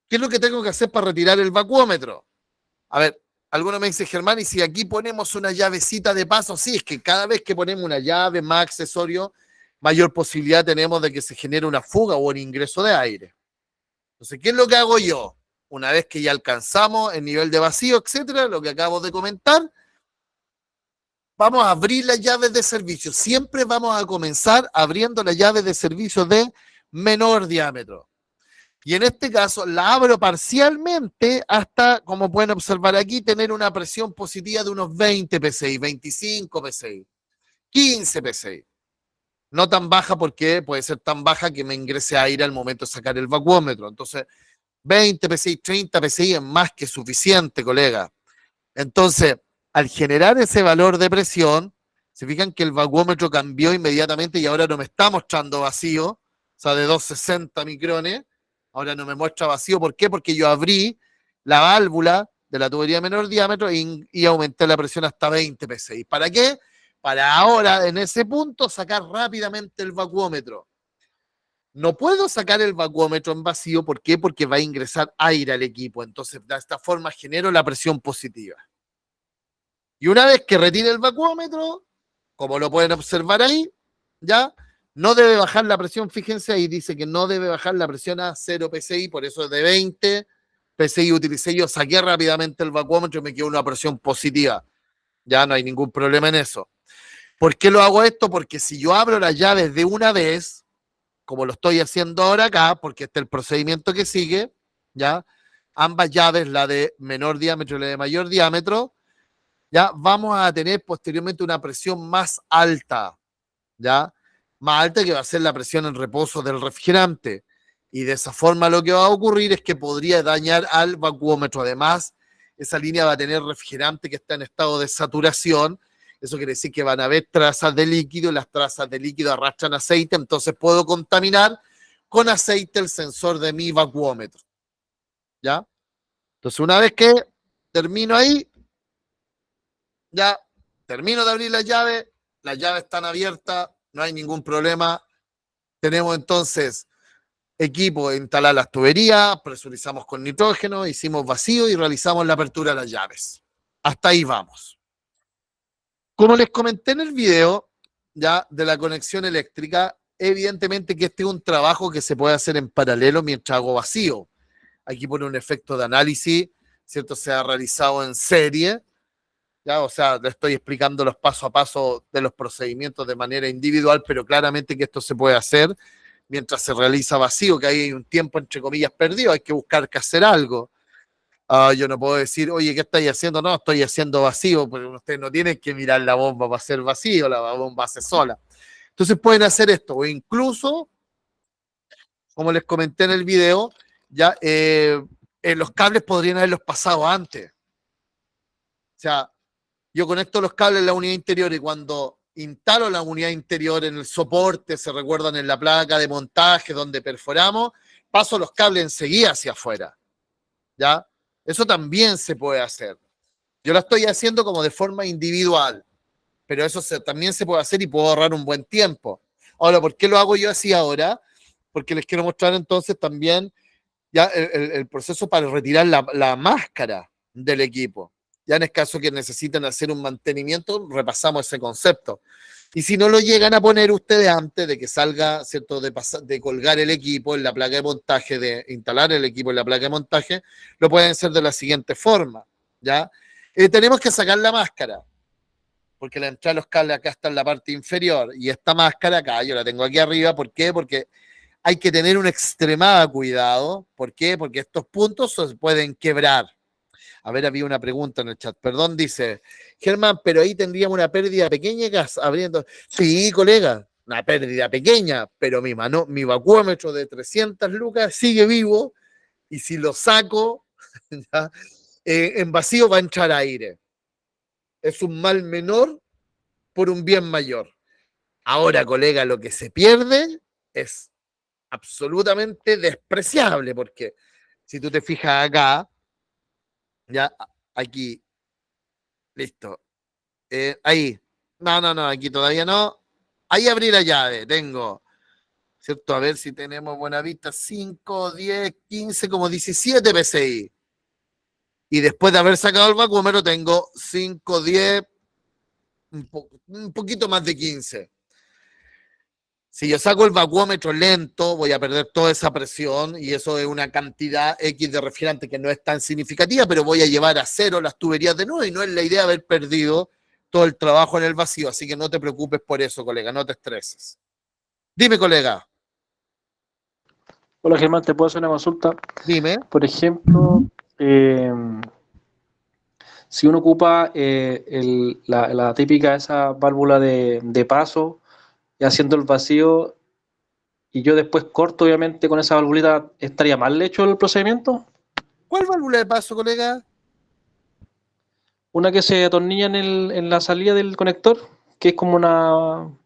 [SPEAKER 1] ¿Qué es lo que tengo que hacer para retirar el vacuómetro? A ver, alguno me dice, Germán, y si aquí ponemos una llavecita de paso, sí, es que cada vez que ponemos una llave más accesorio, mayor posibilidad tenemos de que se genere una fuga o un ingreso de aire. Entonces, ¿qué es lo que hago yo? Una vez que ya alcanzamos el nivel de vacío, etcétera, lo que acabo de comentar, vamos a abrir las llaves de servicio. Siempre vamos a comenzar abriendo las llaves de servicio de menor diámetro. Y en este caso la abro parcialmente hasta, como pueden observar aquí, tener una presión positiva de unos 20 psi, 25 psi, 15 psi. No tan baja porque puede ser tan baja que me ingrese aire al momento de sacar el vacuómetro. Entonces, 20 psi, 30 psi es más que suficiente, colega. Entonces, al generar ese valor de presión, se fijan que el vacuómetro cambió inmediatamente y ahora no me está mostrando vacío, o sea, de 260 micrones, ahora no me muestra vacío. ¿Por qué? Porque yo abrí la válvula de la tubería de menor diámetro y aumenté la presión hasta 20 psi. ¿Para qué? Para ahora, en ese punto, sacar rápidamente el vacuómetro. No puedo sacar el vacuómetro en vacío, ¿por qué? Porque va a ingresar aire al equipo. Entonces, de esta forma genero la presión positiva. Y una vez que retire el vacuómetro, como lo pueden observar ahí, ya no debe bajar la presión. Fíjense ahí, dice que no debe bajar la presión a 0 psi, por eso de 20 psi utilicé yo, saqué rápidamente el vacuómetro y me quedó una presión positiva. Ya no hay ningún problema en eso. ¿Por qué lo hago esto? Porque si yo abro las llaves de una vez, como lo estoy haciendo ahora acá, porque este es el procedimiento que sigue, ya, ambas llaves, la de menor diámetro y la de mayor diámetro, ya vamos a tener posteriormente una presión más alta, ya, más alta que va a ser la presión en reposo del refrigerante. Y de esa forma lo que va a ocurrir es que podría dañar al vacuómetro. Además, esa línea va a tener refrigerante que está en estado de saturación. Eso quiere decir que van a haber trazas de líquido y las trazas de líquido arrastran aceite, entonces puedo contaminar con aceite el sensor de mi vacuómetro. ¿Ya? Entonces, una vez que termino ahí, ya termino de abrir las llaves están abiertas, no hay ningún problema. Tenemos entonces equipo, instalar las tuberías, presurizamos con nitrógeno, hicimos vacío y realizamos la apertura de las llaves. Hasta ahí vamos. Como les comenté en el video ya de la conexión eléctrica, evidentemente que este es un trabajo que se puede hacer en paralelo mientras hago vacío. Aquí pone un efecto de análisis, ¿cierto? Se ha realizado en serie, ¿ya? O sea, le estoy explicando los paso a paso de los procedimientos de manera individual, pero claramente que esto se puede hacer mientras se realiza vacío, que hay un tiempo, entre comillas, perdido, hay que buscar que hacer algo. Yo no puedo decir, oye, ¿qué estáis haciendo? No, estoy haciendo vacío, porque ustedes no tienen que mirar la bomba para hacer vacío, la bomba hace sola. Entonces pueden hacer esto, o incluso, como les comenté en el video, ya los cables podrían haberlos pasado antes. O sea, yo conecto los cables en la unidad interior y cuando instalo la unidad interior en el soporte, se recuerdan en la placa de montaje donde perforamos, paso los cables enseguida hacia afuera. ¿Ya? Eso también se puede hacer. Yo lo estoy haciendo como de forma individual, pero eso también se puede hacer y puedo ahorrar un buen tiempo. Ahora, ¿por qué lo hago yo así ahora? Porque les quiero mostrar entonces también ya el proceso para retirar la máscara del equipo. Ya en el caso que necesiten hacer un mantenimiento, repasamos ese concepto. Y si no lo llegan a poner ustedes antes de que salga, ¿cierto?, de colgar el equipo en la placa de montaje, de instalar el equipo en la placa de montaje, lo pueden hacer de la siguiente forma, ¿ya? Tenemos que sacar la máscara, porque la entrada de los cables acá está en la parte inferior, y esta máscara acá, yo la tengo aquí arriba. ¿Por qué? Porque hay que tener un extremado cuidado. ¿Por qué? Porque estos puntos se pueden quebrar. A ver, había una pregunta en el chat. Perdón, dice Germán, pero ahí tendríamos una pérdida pequeña de gas abriendo. Sí, colega, una pérdida pequeña, pero mi vacuómetro de 300 lucas sigue vivo y si lo saco ¿ya? En vacío va a entrar aire. Es un mal menor por un bien mayor. Ahora, colega, lo que se pierde es absolutamente despreciable, porque si tú te fijas acá, ya aquí, listo, ahí, no, aquí todavía no, ahí abrí la llave, tengo, ¿cierto? A ver si tenemos buena vista, 5, 10, 15, como 17 PSI. Y después de haber sacado el vacuómetro, tengo 5, 10, un poquito más de 15. Si yo saco el vacuómetro lento, voy a perder toda esa presión y eso es una cantidad X de refrigerante que no es tan significativa, pero voy a llevar a cero las tuberías de nuevo y no es la idea haber perdido todo el trabajo en el vacío, así que no te preocupes por eso, colega, no te estreses. Dime, colega,
[SPEAKER 3] Hola Germán, ¿te puedo hacer una consulta?
[SPEAKER 1] dime.
[SPEAKER 3] Por ejemplo, eh, si uno ocupa la típica esa válvula de paso y haciendo el vacío y yo después corto obviamente con esa valvulita, ¿estaría mal hecho el procedimiento?
[SPEAKER 1] ¿Cuál válvula de paso, colega?
[SPEAKER 3] Una que se atornilla en la salida del conector, que es como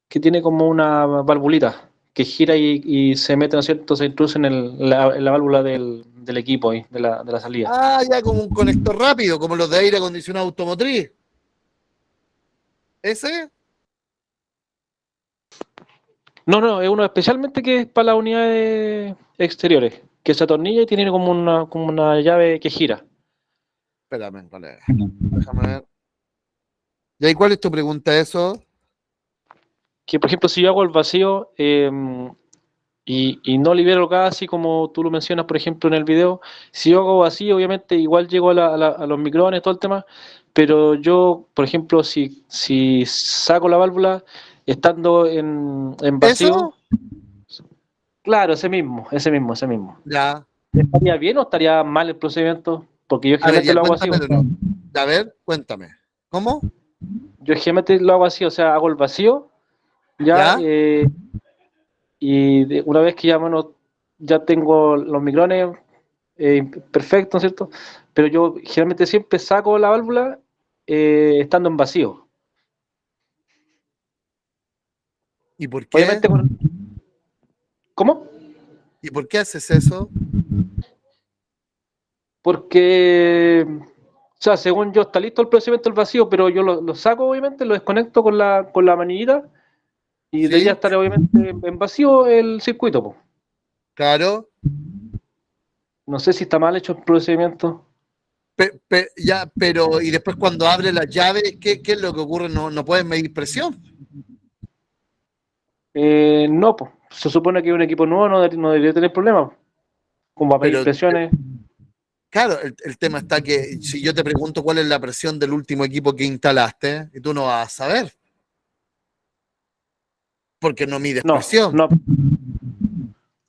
[SPEAKER 3] que tiene como una valvulita que gira y se mete, ¿no es cierto? Se introduce en la válvula del equipo ahí, de la salida.
[SPEAKER 1] Ah, ya como un conector rápido, como los de aire acondicionado automotriz. ¿Ese?
[SPEAKER 3] No, no, es uno especialmente que es para las unidades exteriores, que se atornilla y tiene como una llave que gira.
[SPEAKER 1] Espérame, colega. Déjame ver. ¿Y ahí cuál es tu pregunta eso?
[SPEAKER 3] Que por ejemplo, si yo hago el vacío y no libero gas, así como tú lo mencionas, por ejemplo, en el video, si yo hago vacío, obviamente igual llego a los micrones, todo el tema, pero yo, por ejemplo, si saco la válvula estando en vacío,
[SPEAKER 1] ¿Eso?
[SPEAKER 3] claro, ese mismo.
[SPEAKER 1] Ya.
[SPEAKER 3] ¿Estaría bien o estaría mal el procedimiento? Porque yo
[SPEAKER 1] A ver,
[SPEAKER 3] generalmente
[SPEAKER 1] ya
[SPEAKER 3] lo hago así.
[SPEAKER 1] cuéntamelo. No. A ver, cuéntame. ¿Cómo?
[SPEAKER 3] Yo generalmente lo hago así, o sea, hago el vacío, ya,
[SPEAKER 1] ¿Ya?
[SPEAKER 3] y una vez que ya, bueno, ya tengo los micrones perfectos, ¿cierto? Pero yo generalmente siempre saco la válvula estando en vacío.
[SPEAKER 1] ¿Y por qué?
[SPEAKER 3] Obviamente, ¿cómo?
[SPEAKER 1] ¿Y por qué haces eso?
[SPEAKER 3] Porque, o sea, según yo está listo el procedimiento del vacío, pero yo lo saco, obviamente, lo desconecto con la manillita y debería
[SPEAKER 1] ¿Sí?
[SPEAKER 3] estar, obviamente, en vacío el circuito, po.
[SPEAKER 1] Claro.
[SPEAKER 3] No sé si está mal hecho el procedimiento.
[SPEAKER 1] Ya, pero, y después cuando abre la llave, ¿qué es lo que ocurre? No puedes medir presión.
[SPEAKER 3] No, pues, se supone que un equipo nuevo no debería tener problemas, como va a pedir
[SPEAKER 1] Pero,
[SPEAKER 3] presiones.
[SPEAKER 1] claro, el tema está que si yo te pregunto cuál es la presión del último equipo que instalaste, y tú no vas a saber, porque no mides
[SPEAKER 3] No,
[SPEAKER 1] presión.
[SPEAKER 3] no,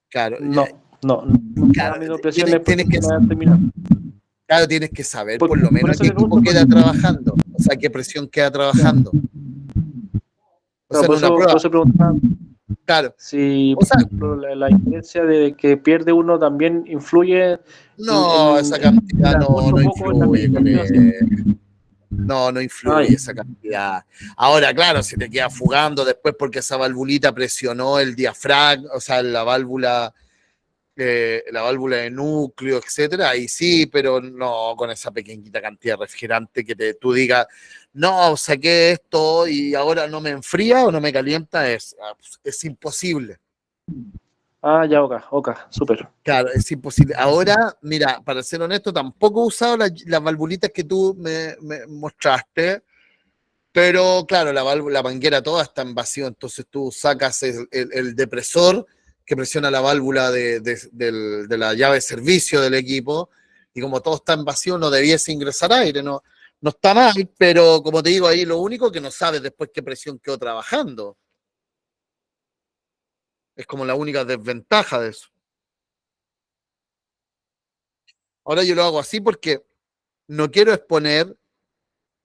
[SPEAKER 1] Claro,
[SPEAKER 3] no, nunca
[SPEAKER 1] claro,
[SPEAKER 3] ha habido presiones porque
[SPEAKER 1] tienes que,
[SPEAKER 3] se me va a terminar.
[SPEAKER 1] claro, tienes que saber por lo
[SPEAKER 3] Por
[SPEAKER 1] menos a
[SPEAKER 3] eso
[SPEAKER 1] qué
[SPEAKER 3] te
[SPEAKER 1] equipo
[SPEAKER 3] pregunto,
[SPEAKER 1] queda trabajando, o sea, qué presión queda trabajando. O
[SPEAKER 3] claro,
[SPEAKER 1] sea, en
[SPEAKER 3] por
[SPEAKER 1] una
[SPEAKER 3] eso,
[SPEAKER 1] prueba,
[SPEAKER 3] por eso preguntaba
[SPEAKER 1] claro.
[SPEAKER 3] si,
[SPEAKER 1] O
[SPEAKER 3] por
[SPEAKER 1] sea,
[SPEAKER 3] ejemplo, la diferencia de que pierde uno también influye
[SPEAKER 1] no, esa cantidad
[SPEAKER 3] mucho
[SPEAKER 1] no
[SPEAKER 3] poco en la
[SPEAKER 1] influye,
[SPEAKER 3] prestación así.
[SPEAKER 1] colega. No
[SPEAKER 3] Ay,
[SPEAKER 1] influye esa cantidad. Ahora, claro, si te queda fugando después porque esa valvulita presionó el diafragma, o sea, la válvula de núcleo, etcétera, ahí sí, pero no con esa pequeñita cantidad de refrigerante que tú digas, no, saqué esto y ahora no me enfría o no me calienta, es imposible.
[SPEAKER 3] ya, oka, súper.
[SPEAKER 1] Claro, es imposible. Ahora, mira, para ser honesto, tampoco he usado las valvulitas que tú me mostraste, pero claro, la manguera toda está en vacío, entonces tú sacas el depresor que presiona la válvula de la llave de servicio del equipo, y como todo está en vacío, no debiese ingresar aire, no está mal, pero como te digo, ahí lo único que no sabes después qué presión quedó trabajando. Es como la única desventaja de eso. Ahora yo lo hago así porque no quiero exponer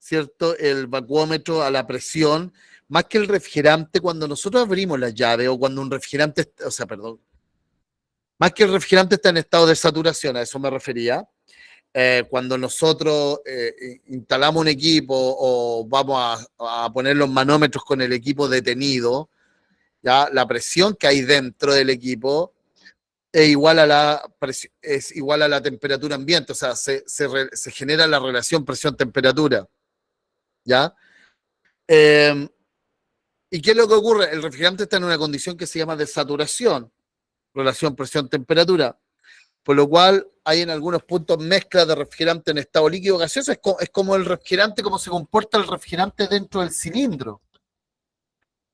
[SPEAKER 1] ¿cierto? El vacuómetro a la presión, más que el refrigerante, cuando nosotros abrimos la llave o cuando un refrigerante, o sea, perdón, más que el refrigerante está en estado de saturación, a eso me refería. Cuando nosotros instalamos un equipo o vamos a poner los manómetros con el equipo detenido, ya la presión que hay dentro del equipo es igual a es igual a la temperatura ambiente, o sea, se genera la relación presión-temperatura, ¿ya? Eh, ¿Y qué es lo que ocurre? El refrigerante está en una condición que se llama de saturación, relación presión-temperatura, por lo cual hay en algunos puntos mezcla de refrigerante en estado líquido gaseoso, es como el refrigerante, como se comporta el refrigerante dentro del cilindro.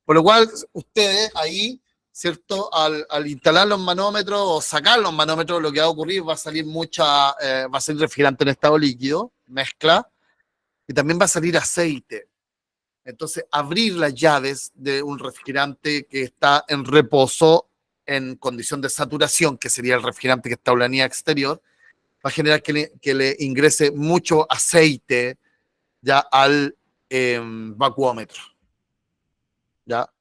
[SPEAKER 1] Por lo cual, ustedes ahí, ¿cierto? Al instalar los manómetros o sacar los manómetros, lo que va a ocurrir va a salir va a salir refrigerante en estado líquido, mezcla, y también va a salir aceite. Entonces, abrir las llaves de un refrigerante que está en reposo en condición de saturación, que sería el refrigerante que está en la línea exterior, va a generar que le ingrese mucho aceite ya al vacuómetro. ¿Ya?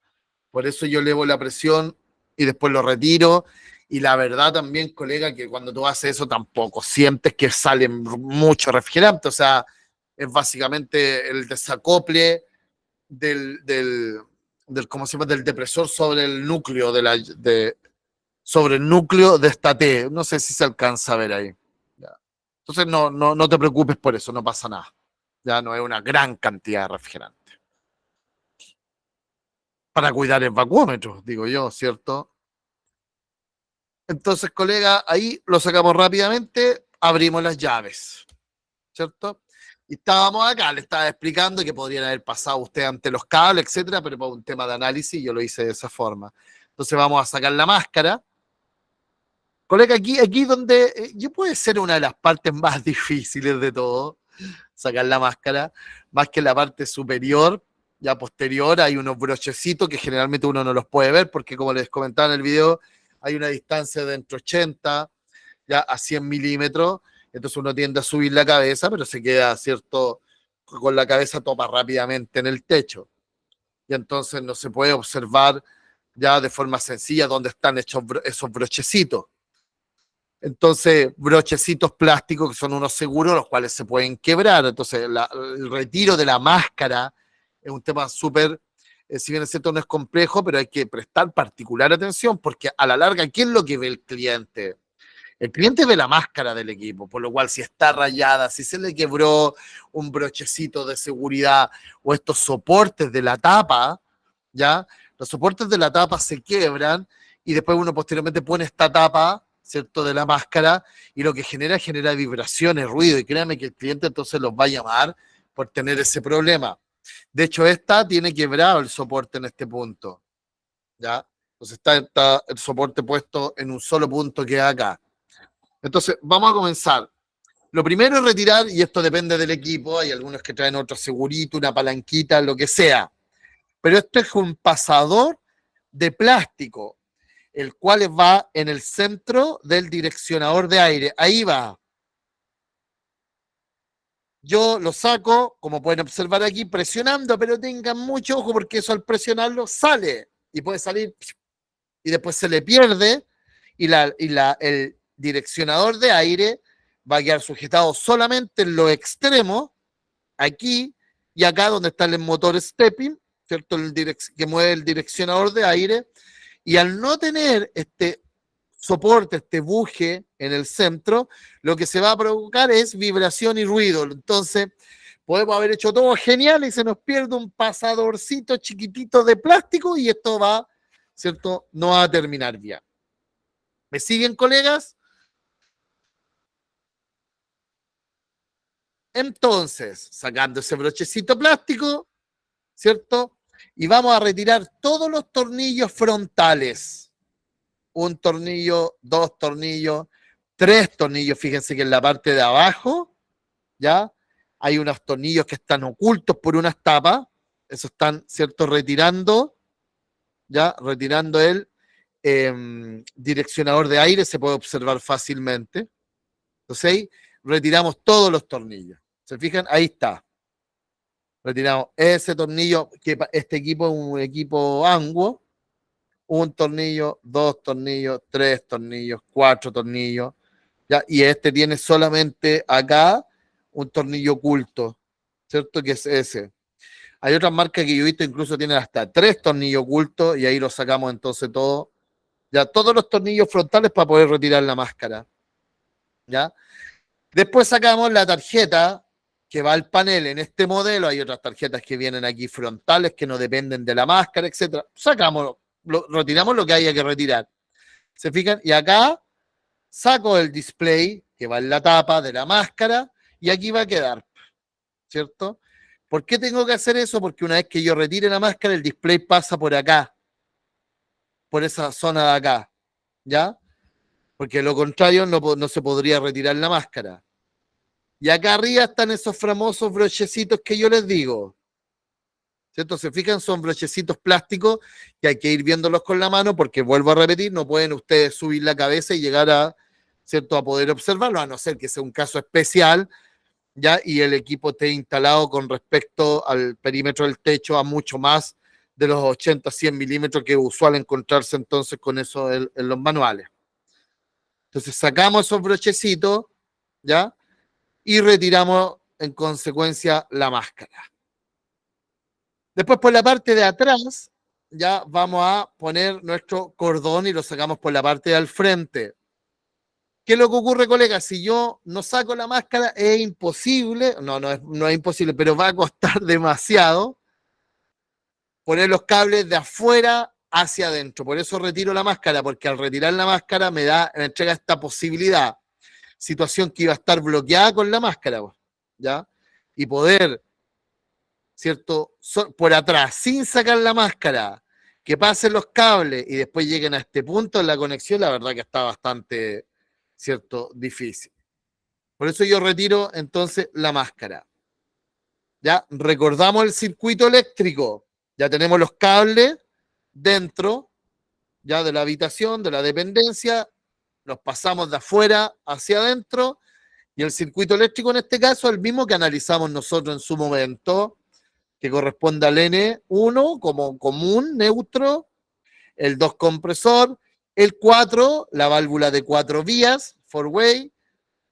[SPEAKER 1] Por eso yo elevo la presión y después lo retiro. Y la verdad también, colega, que cuando tú haces eso tampoco sientes que sale mucho refrigerante. O sea, es básicamente el desacople del ¿cómo se llama? Del depresor sobre el núcleo sobre el núcleo de esta T. No sé si se alcanza a ver ahí. ¿Ya? Entonces no te preocupes por eso, no pasa nada. Ya no es una gran cantidad de refrigerante. Para cuidar el vacuómetro, digo yo, ¿cierto? Entonces, colega, ahí lo sacamos rápidamente, abrimos las llaves, ¿cierto? Y estábamos acá, le estaba explicando que podrían haber pasado usted ante los cables, etcétera, pero por un tema de análisis yo lo hice de esa forma. Entonces vamos a sacar la máscara. Colega, aquí donde yo puede ser una de las partes más difíciles de todo, sacar la máscara, más que la parte superior, ya posterior, hay unos brochecitos que generalmente uno no los puede ver porque como les comentaba en el video, hay una distancia de entre 80 ya a 100 milímetros, entonces uno tiende a subir la cabeza, pero se queda, ¿cierto?, con la cabeza topa rápidamente en el techo. Y entonces no se puede observar ya de forma sencilla dónde están hechos esos brochecitos. Entonces, brochecitos plásticos que son unos seguros, los cuales se pueden quebrar. Entonces, el retiro de la máscara es un tema súper, si bien es cierto, no es complejo, pero hay que prestar particular atención porque a la larga, ¿qué es lo que ve el cliente? El cliente ve la máscara del equipo, por lo cual si está rayada, si se le quebró un brochecito de seguridad o estos soportes de la tapa, ¿ya? Los soportes de la tapa se quiebran y después uno posteriormente pone esta tapa, ¿cierto?, de la máscara y lo que genera vibraciones, ruido y créame que el cliente entonces los va a llamar por tener ese problema. De hecho, esta tiene quebrado el soporte en este punto, ¿ya? Entonces está el soporte puesto en un solo punto que es acá. Entonces, vamos a comenzar. Lo primero es retirar, y esto depende del equipo, hay algunos que traen otro segurito, una palanquita, lo que sea. Pero esto es un pasador de plástico, el cual va en el centro del direccionador de aire. Ahí va. Yo lo saco, como pueden observar aquí, presionando, pero tengan mucho ojo porque eso al presionarlo sale y puede salir y después se le pierde y el direccionador de aire va a quedar sujetado solamente en los extremos, aquí y acá donde está el motor stepping, ¿cierto? Que mueve el direccionador de aire, y al no tener este soporte, este buje en el centro, lo que se va a provocar es vibración y ruido. Entonces, podemos haber hecho todo genial y se nos pierde un pasadorcito chiquitito de plástico y esto va, ¿cierto? No va a terminar bien. ¿Me siguen, colegas? Entonces, sacando ese brochecito plástico, ¿cierto? Y vamos a retirar todos los tornillos frontales. Un tornillo, dos tornillos, tres tornillos, fíjense que en la parte de abajo, ¿ya? Hay unos tornillos que están ocultos por unas tapas, eso están, ¿cierto? Retirando, ¿ya? Retirando el direccionador de aire, se puede observar fácilmente. Entonces ahí retiramos todos los tornillos. ¿Se fijan? Ahí está. Retiramos ese tornillo, que este equipo es un equipo Anguo, un tornillo, dos tornillos, tres tornillos, cuatro tornillos, ¿ya? Y este tiene solamente acá un tornillo oculto, ¿cierto? Que es ese. Hay otras marcas que yo he visto, incluso tienen hasta tres tornillos ocultos y ahí los sacamos entonces todo, ya todos los tornillos frontales para poder retirar la máscara, ¿ya? Después sacamos la tarjeta que va al panel. En este modelo hay otras tarjetas que vienen aquí frontales que no dependen de la máscara, etcétera. Sacamos, retiramos lo que haya que retirar. ¿Se fijan? Y acá saco el display que va en la tapa de la máscara y aquí va a quedar, ¿cierto? ¿Por qué tengo que hacer eso? Porque una vez que yo retire la máscara, el display pasa por acá, por esa zona de acá, ¿ya? Porque de lo contrario no se podría retirar la máscara. Y acá arriba están esos famosos brochecitos que yo les digo, ¿cierto? Se fijan, son brochecitos plásticos que hay que ir viéndolos con la mano porque, vuelvo a repetir, no pueden ustedes subir la cabeza y llegar a, ¿cierto?, a poder observarlo, a no ser que sea un caso especial, ¿ya? Y el equipo esté instalado con respecto al perímetro del techo a mucho más de los 80, 100 milímetros que es usual encontrarse entonces con eso en los manuales. Entonces sacamos esos brochecitos, ¿ya? Y retiramos en consecuencia la máscara. Después por la parte de atrás ya vamos a poner nuestro cordón y lo sacamos por la parte de al frente. ¿Qué es lo que ocurre, colega? Si yo no saco la máscara es imposible, no es imposible, pero va a costar demasiado poner los cables de afuera hacia adentro. Por eso retiro la máscara, porque al retirar la máscara me entrega esta posibilidad. Situación que iba a estar bloqueada con la máscara, ¿ya? Y poder, ¿cierto? Por atrás, sin sacar la máscara, que pasen los cables y después lleguen a este punto en la conexión, la verdad que está bastante, ¿cierto?, difícil. Por eso yo retiro entonces la máscara. Ya recordamos el circuito eléctrico, ya tenemos los cables dentro, ya de la habitación, de la dependencia, los pasamos de afuera hacia adentro. Y el circuito eléctrico en este caso es el mismo que analizamos nosotros en su momento, que corresponde al N1 como común, neutro, el 2 compresor, el 4, la válvula de 4 vías, four-way,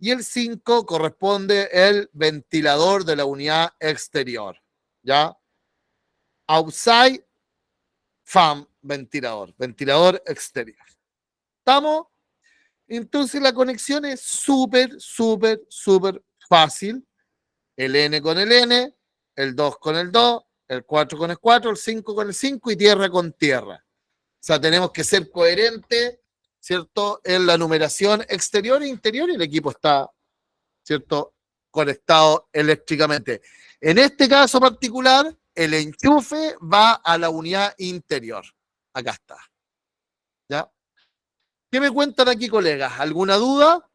[SPEAKER 1] y el 5 corresponde el ventilador de la unidad exterior, ¿ya? Outside fan, ventilador exterior. ¿Estamos? Entonces la conexión es súper fácil. El N con el N, el 2 con el 2, el 4 con el 4, el 5 con el 5 y tierra con tierra. O sea, tenemos que ser coherentes, ¿cierto?, en la numeración exterior e interior y el equipo está, ¿cierto?, conectado eléctricamente. En este caso particular, el enchufe va a la unidad interior. Acá está. ¿Ya? ¿Qué me cuentan aquí, colegas? ¿Alguna duda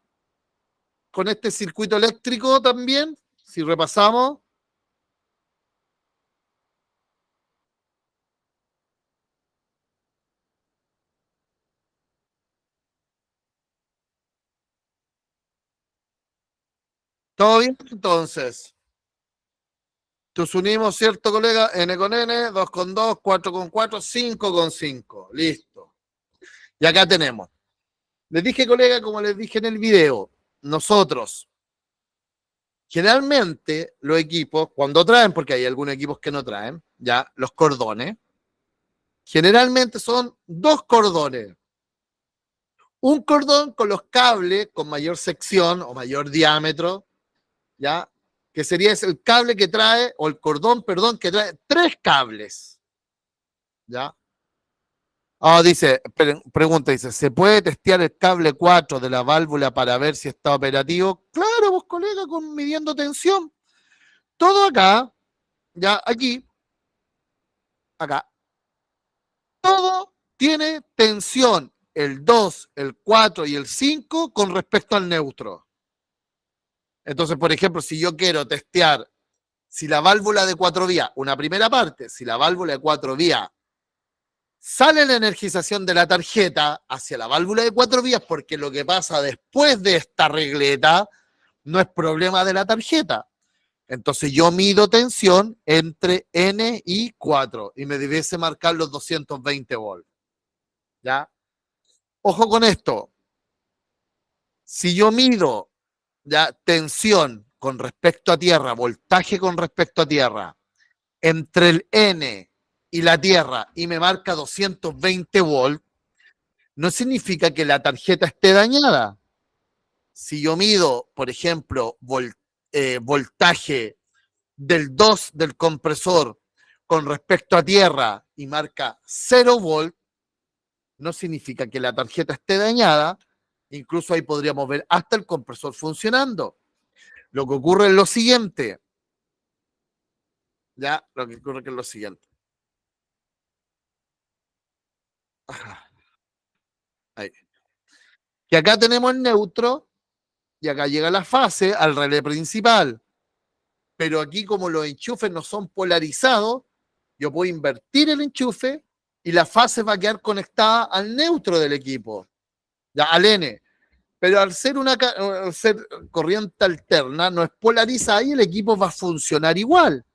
[SPEAKER 1] con este circuito eléctrico también? Si repasamos. ¿Todo bien? Entonces, nos unimos, ¿cierto, colega? N con N, 2 con 2, 4 con 4, 5 con 5. Listo. Y acá tenemos. Les dije, colega, como les dije en el video, nosotros, generalmente los equipos, cuando traen, porque hay algunos equipos que no traen, ya, los cordones, generalmente son dos cordones. Un cordón con los cables con mayor sección o mayor diámetro, ¿ya? Que sería el cable que trae, o el cordón, perdón, que trae 3 cables, ¿ya? Dice, pregunta, dice, ¿se puede testear el cable 4 de la válvula para ver si está operativo? Claro, vos, colega, con midiendo tensión. Todo acá, ya aquí, acá, todo tiene tensión, el 2, el 4 y el 5 con respecto al neutro. Entonces, por ejemplo, si yo quiero testear si la válvula de 4 vías, una primera parte, si la válvula de 4 vías sale la energización de la tarjeta hacia la válvula de 4 vías, porque lo que pasa después de esta regleta no es problema de la tarjeta. Entonces yo mido tensión entre N y 4 y me debiese marcar los 220 volts. ¿Ya? Ojo con esto. Si yo mido ya tensión con respecto a tierra, voltaje con respecto a tierra, entre el N y la tierra y me marca 220 volts, no significa que la tarjeta esté dañada. Si yo mido, por ejemplo, voltaje del 2 del compresor con respecto a tierra y marca 0 volt, no significa que la tarjeta esté dañada. Incluso ahí podríamos ver hasta el compresor funcionando. Lo que ocurre es lo siguiente. Ya, lo que ocurre es lo siguiente. Ahí. Que acá tenemos el neutro y acá llega la fase al relé principal. Pero aquí, como los enchufes no son polarizados, yo puedo invertir el enchufe y la fase va a quedar conectada al neutro del equipo, ya, al N. Pero al ser al ser corriente alterna, no es polarizada y el equipo va a funcionar igual.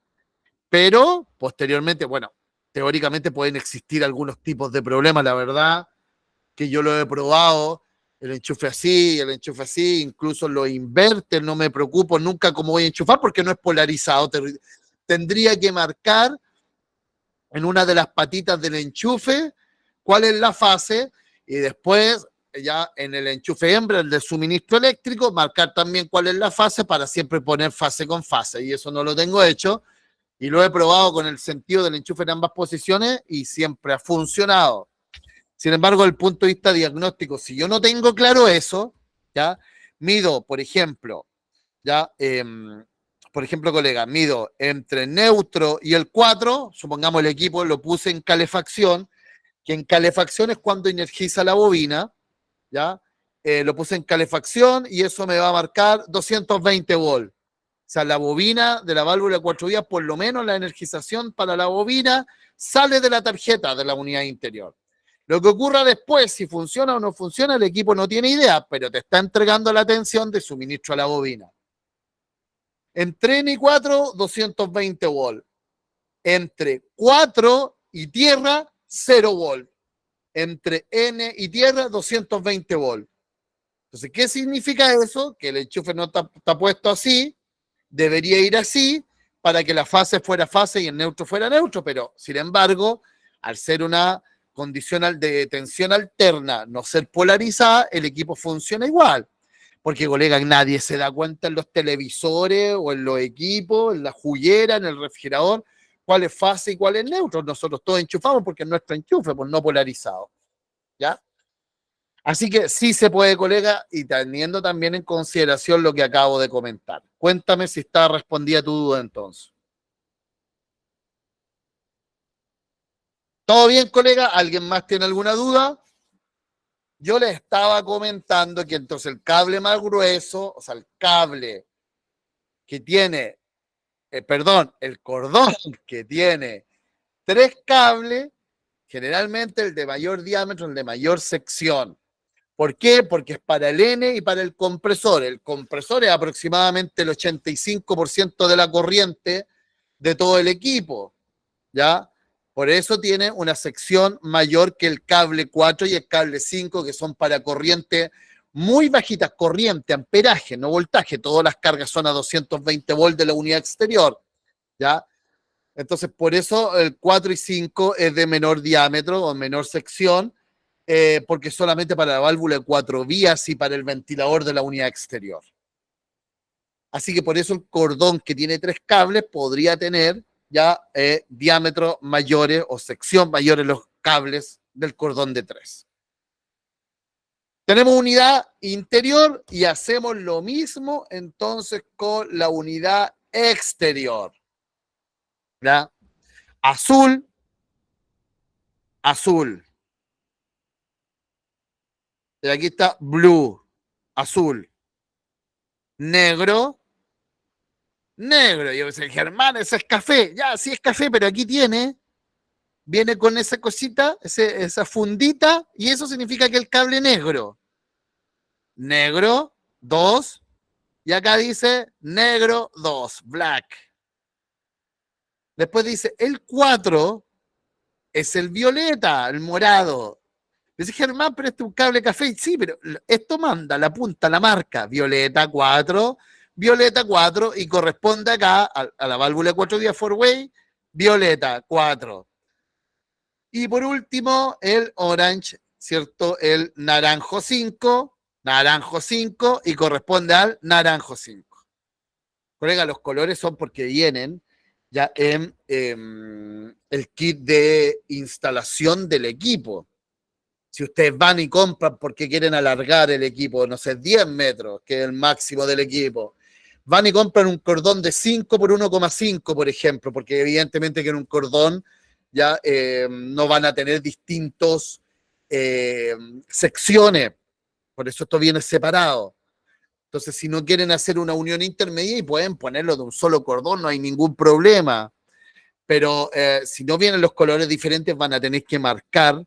[SPEAKER 1] Pero posteriormente, bueno, teóricamente pueden existir algunos tipos de problemas, la verdad, que yo lo he probado, el enchufe así, incluso los inverter, no me preocupo nunca cómo voy a enchufar porque no es polarizado. Tendría que marcar en una de las patitas del enchufe cuál es la fase y después ya en el enchufe hembra, el de suministro eléctrico, marcar también cuál es la fase para siempre poner fase con fase. Y eso no lo tengo hecho y lo he probado con el sentido del enchufe en ambas posiciones y siempre ha funcionado. Sin embargo, desde el punto de vista diagnóstico, si yo no tengo claro eso, ya mido, por ejemplo, ya, colega, mido entre neutro y el 4, supongamos el equipo lo puse en calefacción, que en calefacción es cuando energiza la bobina, ya, lo puse en calefacción y eso me va a marcar 220 volts. O sea, la bobina de la válvula de 4 vías, por lo menos la energización para la bobina sale de la tarjeta de la unidad interior. Lo que ocurra después, si funciona o no funciona, el equipo no tiene idea, pero te está entregando la tensión de suministro a la bobina. Entre N y 4, 220 volts. Entre 4 y tierra, 0 volts. Entre N y tierra, 220 volts. Entonces, ¿qué significa eso? Que el enchufe no está puesto así, debería ir así, para que la fase fuera fase y el neutro fuera neutro, pero sin embargo, al ser una condición de tensión alterna, no ser polarizada, el equipo funciona igual. Porque, colega, nadie se da cuenta en los televisores o en los equipos, en la juguera, en el refrigerador, cuál es fase y cuál es neutro. Nosotros todos enchufamos porque es nuestro enchufe, pues no polarizado. ¿Ya? Así que sí se puede, colega, y teniendo también en consideración lo que acabo de comentar. Cuéntame si está respondida tu duda entonces. ¿Todo bien, colega? ¿Alguien más tiene alguna duda? Yo les estaba comentando que entonces el cable más grueso, o sea, el cable que tiene, el cordón que tiene 3 cables, generalmente el de mayor diámetro, el de mayor sección. ¿Por qué? Porque es para el N y para el compresor. El compresor es aproximadamente el 85% de la corriente de todo el equipo, ¿ya? Por eso tiene una sección mayor que el cable 4 y el cable 5, que son para corriente muy bajitas, corriente, amperaje, no voltaje. Todas las cargas son a 220 volts de la unidad exterior, ¿ya? Entonces, por eso el 4 y 5 es de menor diámetro o menor sección, porque solamente para la válvula de 4 vías y para el ventilador de la unidad exterior. Así que por eso el cordón que tiene 3 cables podría tener ya diámetros mayores o sección mayor en los cables del cordón de 3. Tenemos unidad interior y hacemos lo mismo entonces con la unidad exterior. ¿Ya? Azul, azul. Y aquí está blue, azul. Negro, negro. Yo decía, Germán, ese es café. Ya, sí es café, pero aquí viene con esa cosita, esa fundita, y eso significa que el cable negro. Negro, 2, Y acá dice negro 2, black. Después dice el 4 es el violeta, el morado. Dice Germán, pero este es un cable café. Sí, pero esto manda la punta, la marca, violeta 4, y corresponde acá a la válvula 4 vía 4-way, violeta 4. Y por último, el orange, ¿cierto? El naranjo 5, y corresponde al naranjo 5. Colega, los colores son porque vienen ya en el kit de instalación del equipo. Si ustedes van y compran porque quieren alargar el equipo, no sé, 10 metros, que es el máximo del equipo, van y compran un cordón de 5 por 1,5, por ejemplo, porque evidentemente que en un cordón ya no van a tener distintos secciones, por eso esto viene separado. Entonces, si no quieren hacer una unión intermedia y pueden ponerlo de un solo cordón, no hay ningún problema. Pero si no vienen los colores diferentes, van a tener que marcar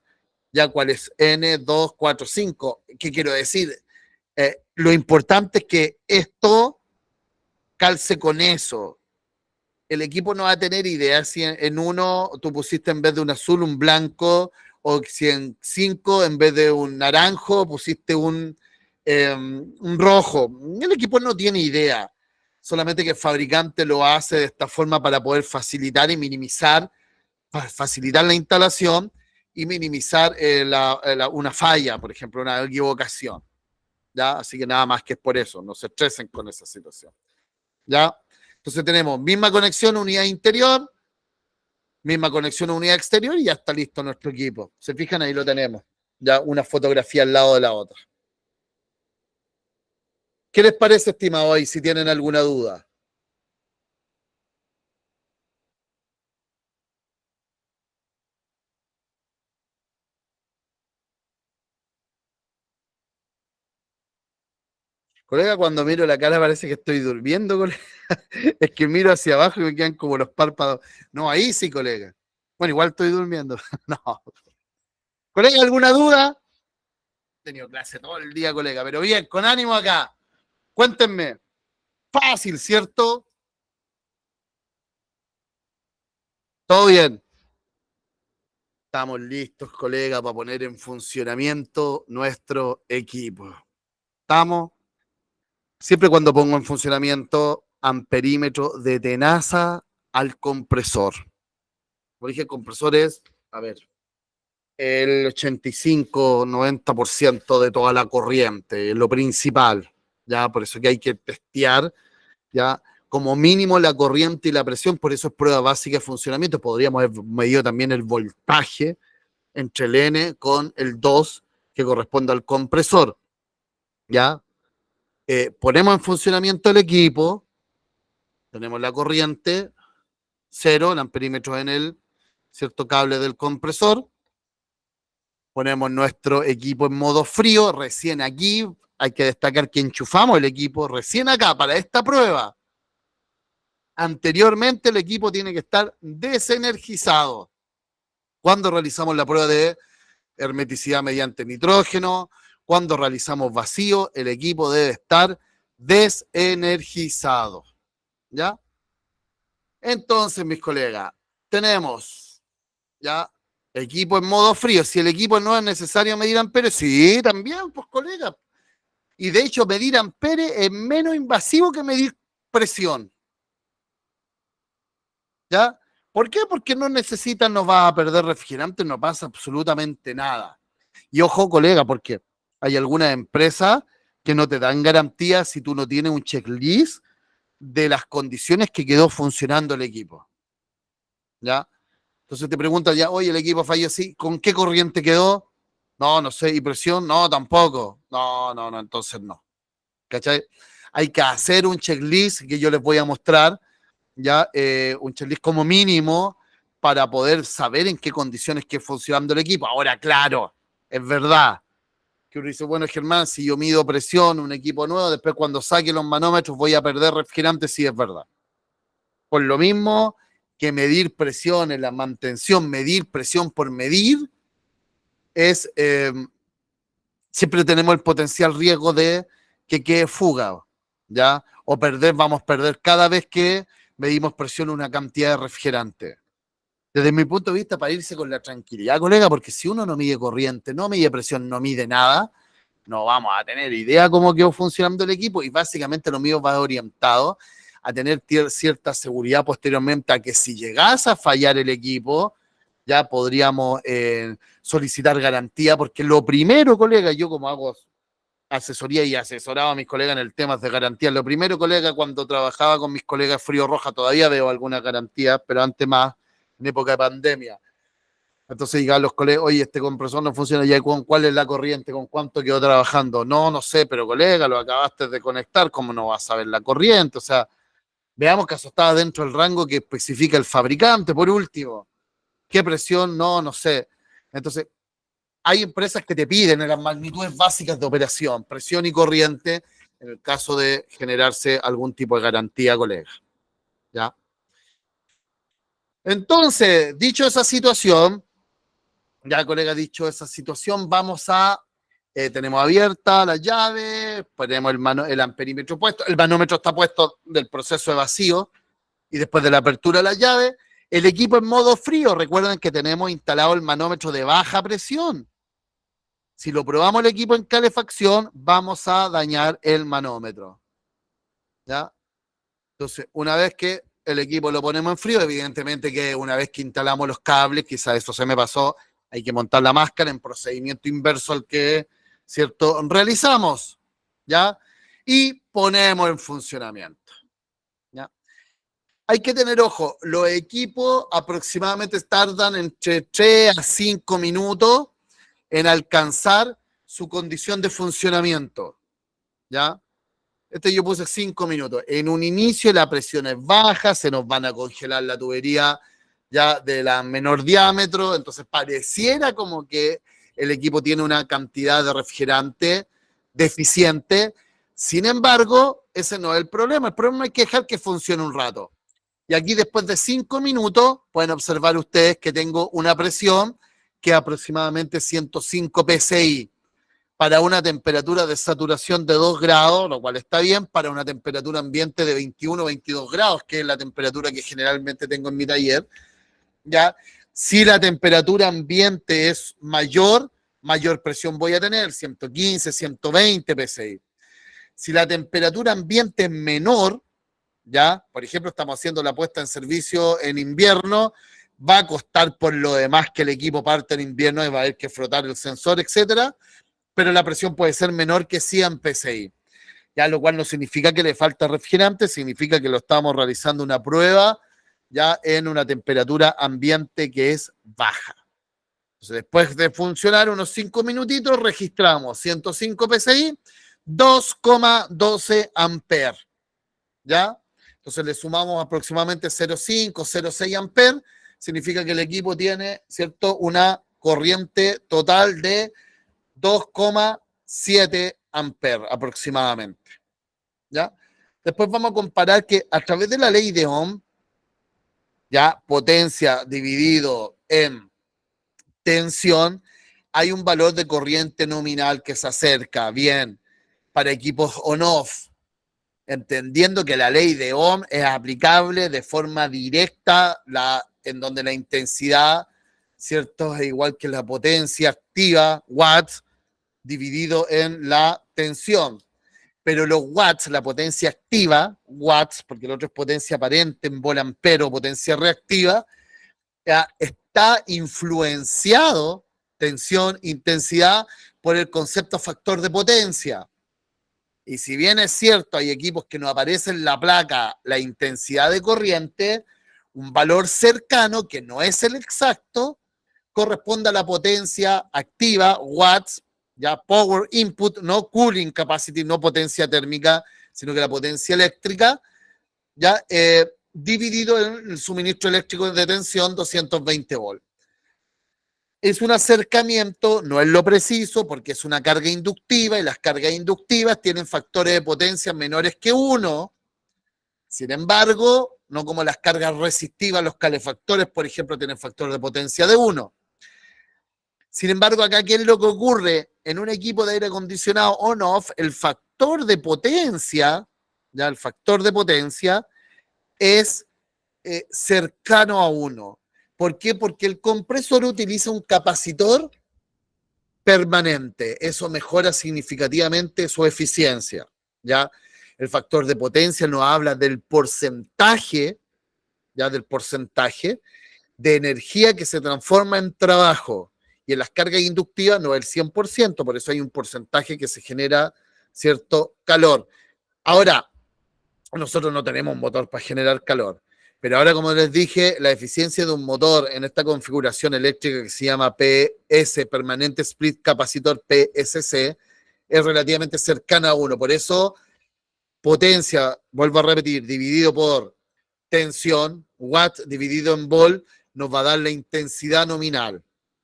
[SPEAKER 1] ya cuál es N, 2, 4, 5. ¿Qué quiero decir? Lo importante es que esto calce con eso. El equipo no va a tener idea si en uno tú pusiste en vez de un azul un blanco, o si en 5 en vez de un naranjo pusiste un rojo. El equipo no tiene idea, solamente que el fabricante lo hace de esta forma para poder facilitar y minimizar, facilitar la instalación y minimizar una falla, por ejemplo, una equivocación. ¿Ya? Así que nada más que es por eso, no se estresen con esa situación. ¿Ya? Entonces tenemos misma conexión, unidad interior, misma conexión, unidad exterior, y ya está listo nuestro equipo. ¿Se fijan? Ahí lo tenemos. Ya una fotografía al lado de la otra. ¿Qué les parece, estimado, hoy, si tienen alguna duda? Colega, cuando miro la cara parece que estoy durmiendo, colega. Es que miro hacia abajo y me quedan como los párpados. No, ahí sí, colega. Bueno, igual estoy durmiendo. No. Colega, ¿alguna duda? He tenido clase todo el día, colega, pero bien, con ánimo acá. Cuéntenme. Fácil, ¿cierto? Todo bien. Estamos listos, colega, para poner en funcionamiento nuestro equipo. ¿Estamos? Siempre cuando pongo en funcionamiento amperímetro de tenaza al compresor. Como dije, el compresor es, a ver, el 85-90% de toda la corriente, lo principal, ¿ya? Por eso que hay que testear, ¿ya? Como mínimo la corriente y la presión, por eso es prueba básica de funcionamiento. Podríamos haber medido también el voltaje entre el N con el 2 que corresponde al compresor, ¿ya? Ponemos en funcionamiento el equipo, tenemos la corriente, 0, el amperímetro en el cierto cable del compresor, ponemos nuestro equipo en modo frío, recién aquí, hay que destacar que enchufamos el equipo recién acá para esta prueba. Anteriormente el equipo tiene que estar desenergizado. Cuando realizamos la prueba de hermeticidad mediante nitrógeno, cuando realizamos vacío, el equipo debe estar desenergizado. ¿Ya? Entonces, mis colegas, tenemos ya equipo en modo frío. Si el equipo no es necesario medir amperes, sí, también, pues, colegas. Y de hecho, medir amperes es menos invasivo que medir presión. ¿Ya? ¿Por qué? Porque no necesitas, no vas a perder refrigerante, no pasa absolutamente nada. Y ojo, colega, porque hay algunas empresas que no te dan garantía si tú no tienes un checklist de las condiciones que quedó funcionando el equipo. ¿Ya? Entonces te preguntan ya, oye, el equipo falló así, ¿con qué corriente quedó? No, no sé, ¿y presión? No, tampoco. No, entonces no. ¿Cachai? Hay que hacer un checklist que yo les voy a mostrar, ya, un checklist como mínimo para poder saber en qué condiciones que funcionando el equipo. Ahora, claro, es verdad que uno dice, bueno, Germán, si yo mido presión, un equipo nuevo, después cuando saque los manómetros voy a perder refrigerante, sí es verdad. Por lo mismo que medir presión en la mantención, medir presión por medir, es siempre tenemos el potencial riesgo de que quede fuga. ¿ya? O vamos a perder cada vez que medimos presión una cantidad de refrigerante. Desde mi punto de vista, para irse con la tranquilidad, colega, porque si uno no mide corriente, no mide presión, no mide nada, no vamos a tener idea cómo quedó funcionando el equipo y básicamente lo mío va orientado a tener cierta seguridad posteriormente a que si llegase a fallar el equipo, ya podríamos solicitar garantía, porque lo primero, colega, yo como hago asesoría y asesoraba a mis colegas en el tema de garantía, lo primero, colega, cuando trabajaba con mis colegas Frío Roja, todavía veo algunas garantías, pero antes más en época de pandemia. Entonces llegaban los colegas, oye, este compresor no funciona, ya con cuál es la corriente, con cuánto quedó trabajando. No, no sé, pero colega, lo acabaste de conectar, ¿cómo no vas a ver la corriente? O sea, veamos que eso estaba dentro del rango que especifica el fabricante, por último. ¿Qué presión? No, no sé. Entonces, hay empresas que te piden en las magnitudes básicas de operación, presión y corriente, en el caso de generarse algún tipo de garantía, colega. ¿Ya? Entonces, dicho esa situación, ya, colega, dicho esa situación, vamos a, tenemos abierta la llave, ponemos el amperímetro puesto, el manómetro está puesto del proceso de vacío y después de la apertura de la llave, el equipo en modo frío, recuerden que tenemos instalado el manómetro de baja presión. Si lo probamos el equipo en calefacción, vamos a dañar el manómetro. ¿Ya? Entonces, una vez que el equipo lo ponemos en frío, evidentemente que una vez que instalamos los cables, quizás eso se me pasó, hay que montar la máscara en procedimiento inverso al que, ¿cierto?, realizamos, ¿ya? Y ponemos en funcionamiento, ¿ya? Hay que tener ojo, los equipos aproximadamente tardan entre 3 a 5 minutos en alcanzar su condición de funcionamiento, ¿ya? Yo puse 5 minutos. En un inicio la presión es baja, se nos van a congelar la tubería ya de la menor diámetro, entonces pareciera como que el equipo tiene una cantidad de refrigerante deficiente. Sin embargo, ese no es el problema. El problema es que dejar que funcione un rato. Y aquí después de 5 minutos pueden observar ustedes que tengo una presión que es aproximadamente 105 psi. Para una temperatura de saturación de 2 grados, lo cual está bien, para una temperatura ambiente de 21 o 22 grados, que es la temperatura que generalmente tengo en mi taller, ¿ya? Si la temperatura ambiente es mayor, mayor presión voy a tener, 115, 120 psi. Si la temperatura ambiente es menor, ¿ya? Por ejemplo, estamos haciendo la puesta en servicio en invierno, va a costar por lo demás que el equipo parte en invierno y va a haber que frotar el sensor, etcétera, pero la presión puede ser menor que 100 psi, ya, lo cual no significa que le falta refrigerante, significa que lo estamos realizando una prueba ya en una temperatura ambiente que es baja. Entonces, después de funcionar unos 5 minutitos, registramos 105 psi, 2,12 amperes, ¿ya? Entonces le sumamos aproximadamente 0,5, 0,6 amperes, significa que el equipo tiene, ¿cierto?, una corriente total de 2,7 amperes aproximadamente, ¿ya? Después vamos a comparar que a través de la ley de Ohm, ya, potencia dividido en tensión, hay un valor de corriente nominal que se acerca bien para equipos on-off, entendiendo que la ley de Ohm es aplicable de forma directa, en donde la intensidad, ¿cierto?, es igual que la potencia activa, watts, dividido en la tensión. Pero los watts, la potencia activa, watts, porque el otro es potencia aparente en volampero, potencia reactiva, está influenciado, tensión, intensidad, por el concepto factor de potencia. Y si bien es cierto, hay equipos que no aparece en la placa la intensidad de corriente, un valor cercano, que no es el exacto, corresponde a la potencia activa, watts, ya power input, no cooling capacity, no potencia térmica, sino que la potencia eléctrica, ya dividido en el suministro eléctrico de tensión 220 volts. Es un acercamiento, no es lo preciso, porque es una carga inductiva y las cargas inductivas tienen factores de potencia menores que 1. Sin embargo, no como las cargas resistivas, los calefactores, por ejemplo, tienen factor de potencia de 1. Sin embargo, acá, ¿qué es lo que ocurre? En un equipo de aire acondicionado on-off, el factor de potencia ya el factor de potencia es cercano a 1. ¿Por qué? Porque el compresor utiliza un capacitor permanente. Eso mejora significativamente su eficiencia, ¿ya? El factor de potencia nos habla del porcentaje, ya del porcentaje de energía que se transforma en trabajo. Y en las cargas inductivas no es el 100%, por eso hay un porcentaje que se genera cierto calor. Ahora, nosotros no tenemos un motor para generar calor, pero ahora, como les dije, la eficiencia de un motor en esta configuración eléctrica que se llama PS, Permanente Split Capacitor PSC, es relativamente cercana a 1. Por eso, potencia, vuelvo a repetir, dividido por tensión, watt dividido en volt, nos va a dar la intensidad nominal,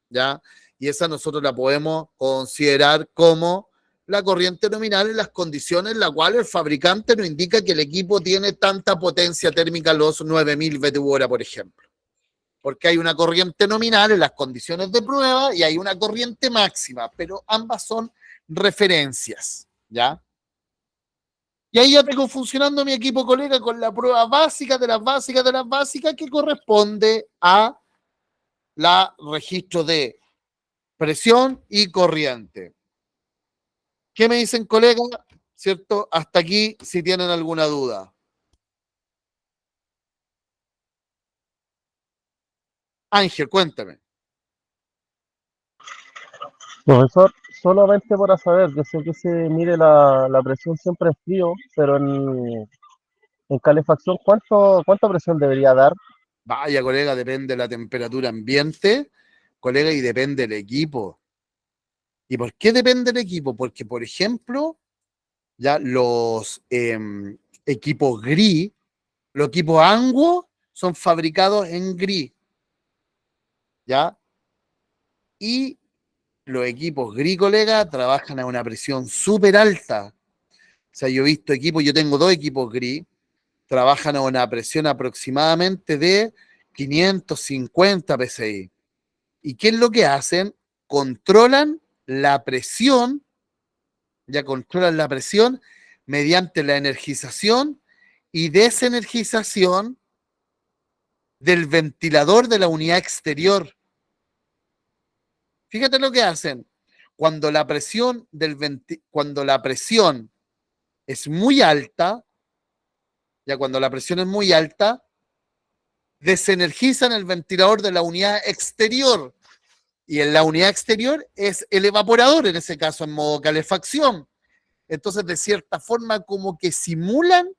[SPEAKER 1] ¿ya? Y esa nosotros la podemos considerar como la corriente nominal en las condiciones en las cuales el fabricante nos indica que el equipo tiene tanta potencia térmica, los 9000 BTU/hora, por ejemplo. Porque hay una corriente nominal en las condiciones de prueba y hay una corriente máxima, pero ambas son referencias, ¿ya? Y ahí ya tengo funcionando mi equipo, colega, con la prueba básica de las básicas de las básicas que corresponde a la registro de presión y corriente. ¿Qué me dicen, colega? ¿Cierto? Hasta aquí, si tienen alguna duda. Ángel, cuéntame.
[SPEAKER 2] Profesor, solamente para saber, yo sé que se mide la presión siempre en frío, pero en calefacción, ¿cuánta presión debería dar?
[SPEAKER 1] Vaya, colega, depende de la temperatura ambiente, colega, y depende del equipo. ¿Y por qué depende del equipo? Porque, por ejemplo, ya los equipos gris, los equipos Anguo son fabricados en gris, ¿ya? Y los equipos gris, colega, trabajan a una presión súper alta. O sea, yo he visto equipos, yo tengo 2 equipos gris, trabajan a una presión aproximadamente de 550 PSI. ¿Y qué es lo que hacen? Controlan la presión, ya controlan la presión mediante la energización y desenergización del ventilador de la unidad exterior. Fíjate lo que hacen. Cuando la presión cuando la presión es muy alta, ya cuando la presión es muy alta, desenergizan el ventilador de la unidad exterior. Y en la unidad exterior es el evaporador, en ese caso en modo calefacción. Entonces, de cierta forma, como que simulan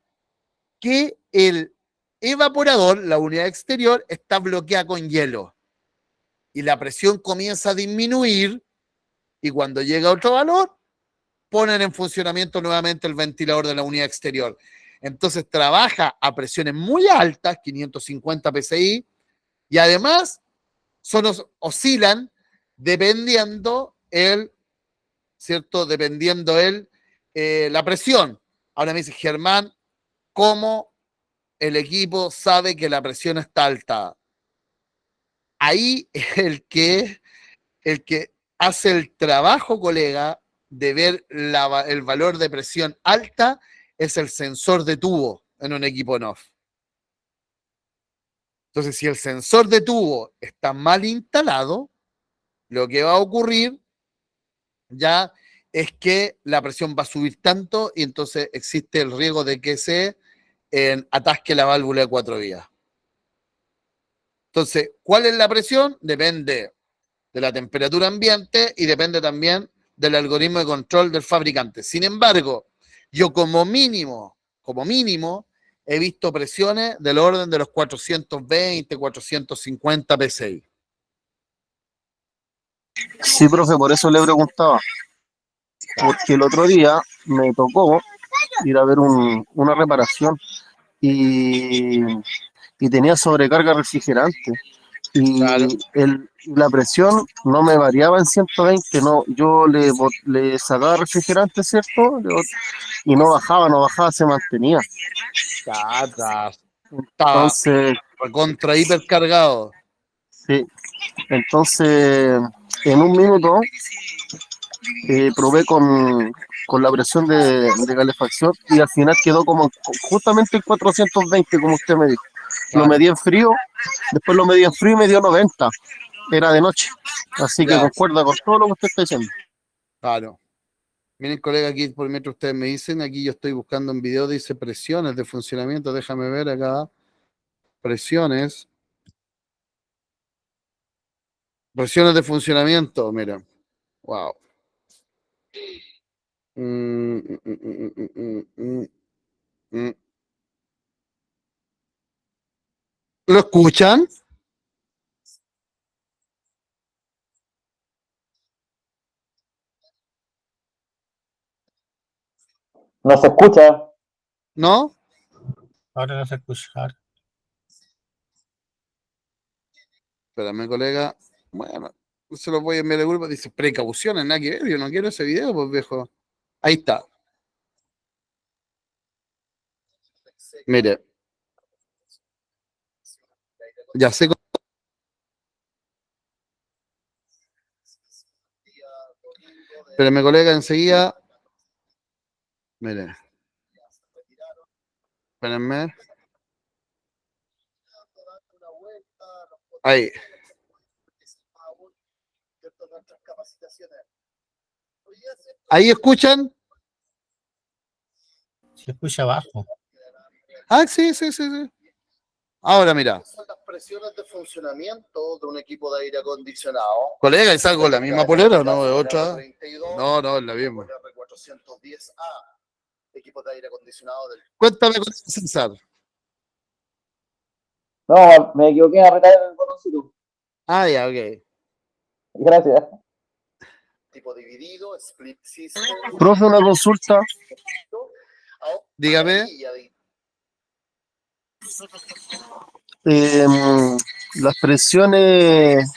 [SPEAKER 1] que el evaporador, la unidad exterior, está bloqueada con hielo. Y la presión comienza a disminuir y cuando llega a otro valor, ponen en funcionamiento nuevamente el ventilador de la unidad exterior. Entonces trabaja a presiones muy altas, 550 PSI, y además oscilan dependiendo ¿cierto? Dependiendo la presión. Ahora me dice Germán, ¿cómo el equipo sabe que la presión está alta? Ahí el que hace el trabajo, colega, de ver el valor de presión alta es el sensor de tubo en un equipo NOF. Entonces, si el sensor de tubo está mal instalado, lo que va a ocurrir ya es que la presión va a subir tanto y entonces existe el riesgo de que se atasque la válvula de 4 vías. Entonces, ¿cuál es la presión? Depende de la temperatura ambiente y depende también del algoritmo de control del fabricante. Sin embargo, yo como mínimo, he visto presiones del orden de los 420, 450 PSI.
[SPEAKER 2] Sí, profe, por eso le preguntaba, porque el otro día me tocó ir a ver una reparación y, y tenía sobrecarga refrigerante y
[SPEAKER 1] Claro.
[SPEAKER 2] la presión no me variaba en 120, no, yo le sacaba refrigerante, ¿cierto? Y no bajaba, se mantenía.
[SPEAKER 1] Estaba
[SPEAKER 2] Entonces,
[SPEAKER 1] contra hipercargado.
[SPEAKER 2] sí, entonces en un minuto probé con la presión de calefacción y al final quedó como justamente en 420, como usted me dijo. Lo
[SPEAKER 1] Claro.
[SPEAKER 2] medí en frío, después lo medí en frío y me dio 90. Era de noche. Así que
[SPEAKER 1] Ya.
[SPEAKER 2] concuerda con todo lo que usted está diciendo.
[SPEAKER 1] Claro. Miren, colega, aquí por mientras ustedes me dicen, aquí yo estoy buscando un video, dice presiones de funcionamiento, déjame ver acá, presiones de funcionamiento, mira, wow. Mm, mm, mm, mm, mm, mm, mm. ¿Lo escuchan?
[SPEAKER 3] No se escucha.
[SPEAKER 1] ¿No?
[SPEAKER 4] Ahora no se escucha.
[SPEAKER 1] Espérame, colega. Bueno, se lo voy a enviar al grupo, dice precauciones, nada que ver, yo no quiero ese video, pues viejo. Ahí está. Mire, ya sé. Espérame, colega, enseguida. Mire. Espérenme. Ahí. ¿Ahí escuchan?
[SPEAKER 4] Se escucha abajo.
[SPEAKER 1] Ah, sí, sí, sí, sí. Ahora mira.
[SPEAKER 2] Son las presiones de funcionamiento de un equipo de aire acondicionado.
[SPEAKER 1] Colega, ¿es algo la misma polera o no? ¿Es otra?
[SPEAKER 2] R32,
[SPEAKER 1] No, no, es la misma.
[SPEAKER 2] R410A, equipo de aire acondicionado del
[SPEAKER 1] Cuéntame con César.
[SPEAKER 3] No, me equivoqué a apretar el botoncito.
[SPEAKER 1] Ah, ya, ok.
[SPEAKER 3] Gracias.
[SPEAKER 2] tipo dividido, split system. Profe, una consulta.
[SPEAKER 1] Dígame.
[SPEAKER 2] Las presiones,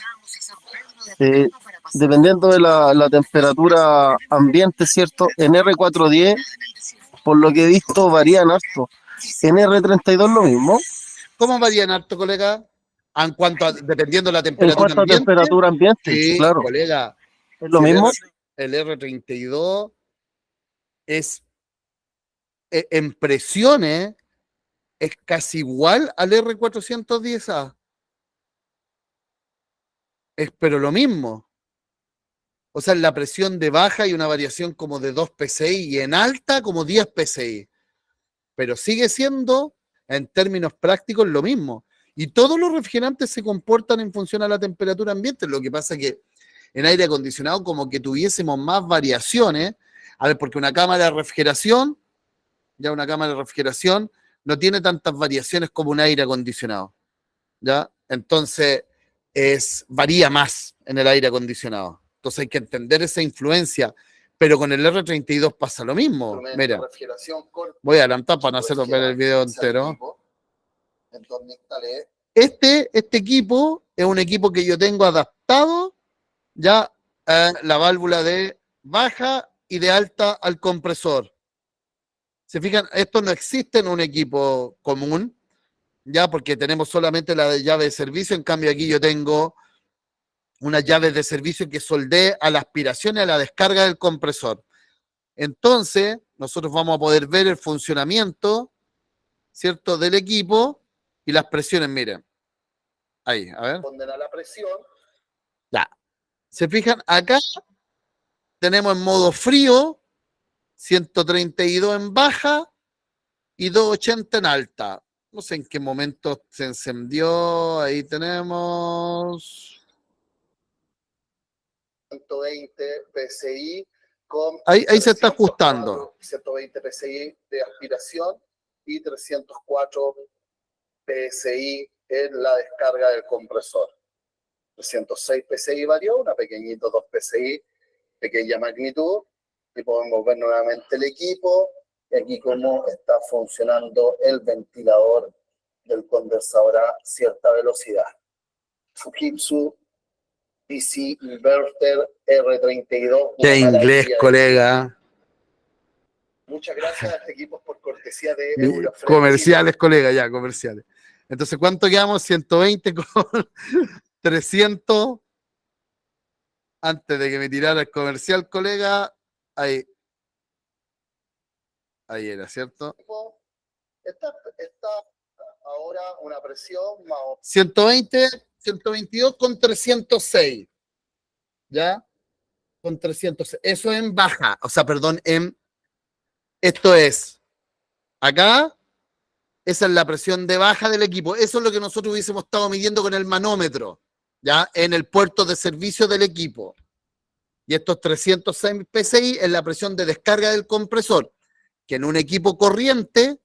[SPEAKER 2] dependiendo de la temperatura ambiente, ¿cierto? En R410, por lo que he visto, varían harto. En R32 lo mismo.
[SPEAKER 1] ¿Cómo varían harto, colega? En cuanto a, dependiendo de la
[SPEAKER 2] En
[SPEAKER 1] temperatura
[SPEAKER 2] cuanto a
[SPEAKER 1] ambiente.
[SPEAKER 2] temperatura ambiente,
[SPEAKER 1] Sí,
[SPEAKER 2] claro.
[SPEAKER 1] colega.
[SPEAKER 2] ¿Es lo
[SPEAKER 1] Si
[SPEAKER 2] mismo?
[SPEAKER 1] El R32 es en presiones es casi igual al R410A. Es pero lo mismo. O sea, en la presión de baja hay una variación como de 2 PSI y en alta como 10 PSI. Pero sigue siendo, en términos prácticos, lo mismo. Y todos los refrigerantes se comportan en función a la temperatura ambiente. Lo que pasa es que en aire acondicionado como que tuviésemos más variaciones. A ver, porque una cámara de refrigeración, ya una cámara de refrigeración, no tiene tantas variaciones como un aire acondicionado. ¿Ya? Entonces, varía más en el aire acondicionado. Entonces hay que entender esa influencia. Pero con el R32 pasa lo mismo. Mira, voy a adelantar para no hacerlo ver el video entero. Este equipo es un equipo que yo tengo adaptado ya la válvula de baja y de alta al compresor. Se fijan, esto no existe en un equipo común, ya porque tenemos solamente la llave de servicio, en cambio aquí yo tengo unas llaves de servicio que soldé a la aspiración y a la descarga del compresor. Entonces, nosotros vamos a poder ver el funcionamiento, ¿cierto?, del equipo y las presiones, miren. Ahí, a ver.
[SPEAKER 2] Responden a la presión.
[SPEAKER 1] Ya. ¿Se fijan? Acá tenemos en modo frío, 132 en baja y 280 en alta. No sé en qué momento se encendió. Ahí tenemos.
[SPEAKER 2] 120 PSI con
[SPEAKER 1] Ahí se está ajustando.
[SPEAKER 2] 120 PSI de aspiración y 304 PSI en la descarga del compresor. 306 PSI varió, una pequeñito 2 PSI, pequeña magnitud, y podemos ver nuevamente el equipo y aquí cómo está funcionando el ventilador del condensador a cierta velocidad. Fujitsu DC Inverter R32.
[SPEAKER 1] Qué inglés, colega.
[SPEAKER 2] Muchas gracias a este equipo por cortesía de Eurofresh.
[SPEAKER 1] Comerciales, colega, ya, comerciales. Entonces, ¿cuánto quedamos? 120 con 300. Antes de que me tirara el comercial, colega, ahí, ahí era, ¿cierto? Está ahora una presión más 120, 122 con 306, ¿ya? Con 306. Eso en baja, o sea, perdón, esto es, acá, esa es la presión de baja del equipo. Eso es lo que nosotros hubiésemos estado midiendo con el manómetro, ¿ya? En el puerto de servicio del equipo. Y estos 306 PSI es la presión de descarga del compresor, que en un equipo corriente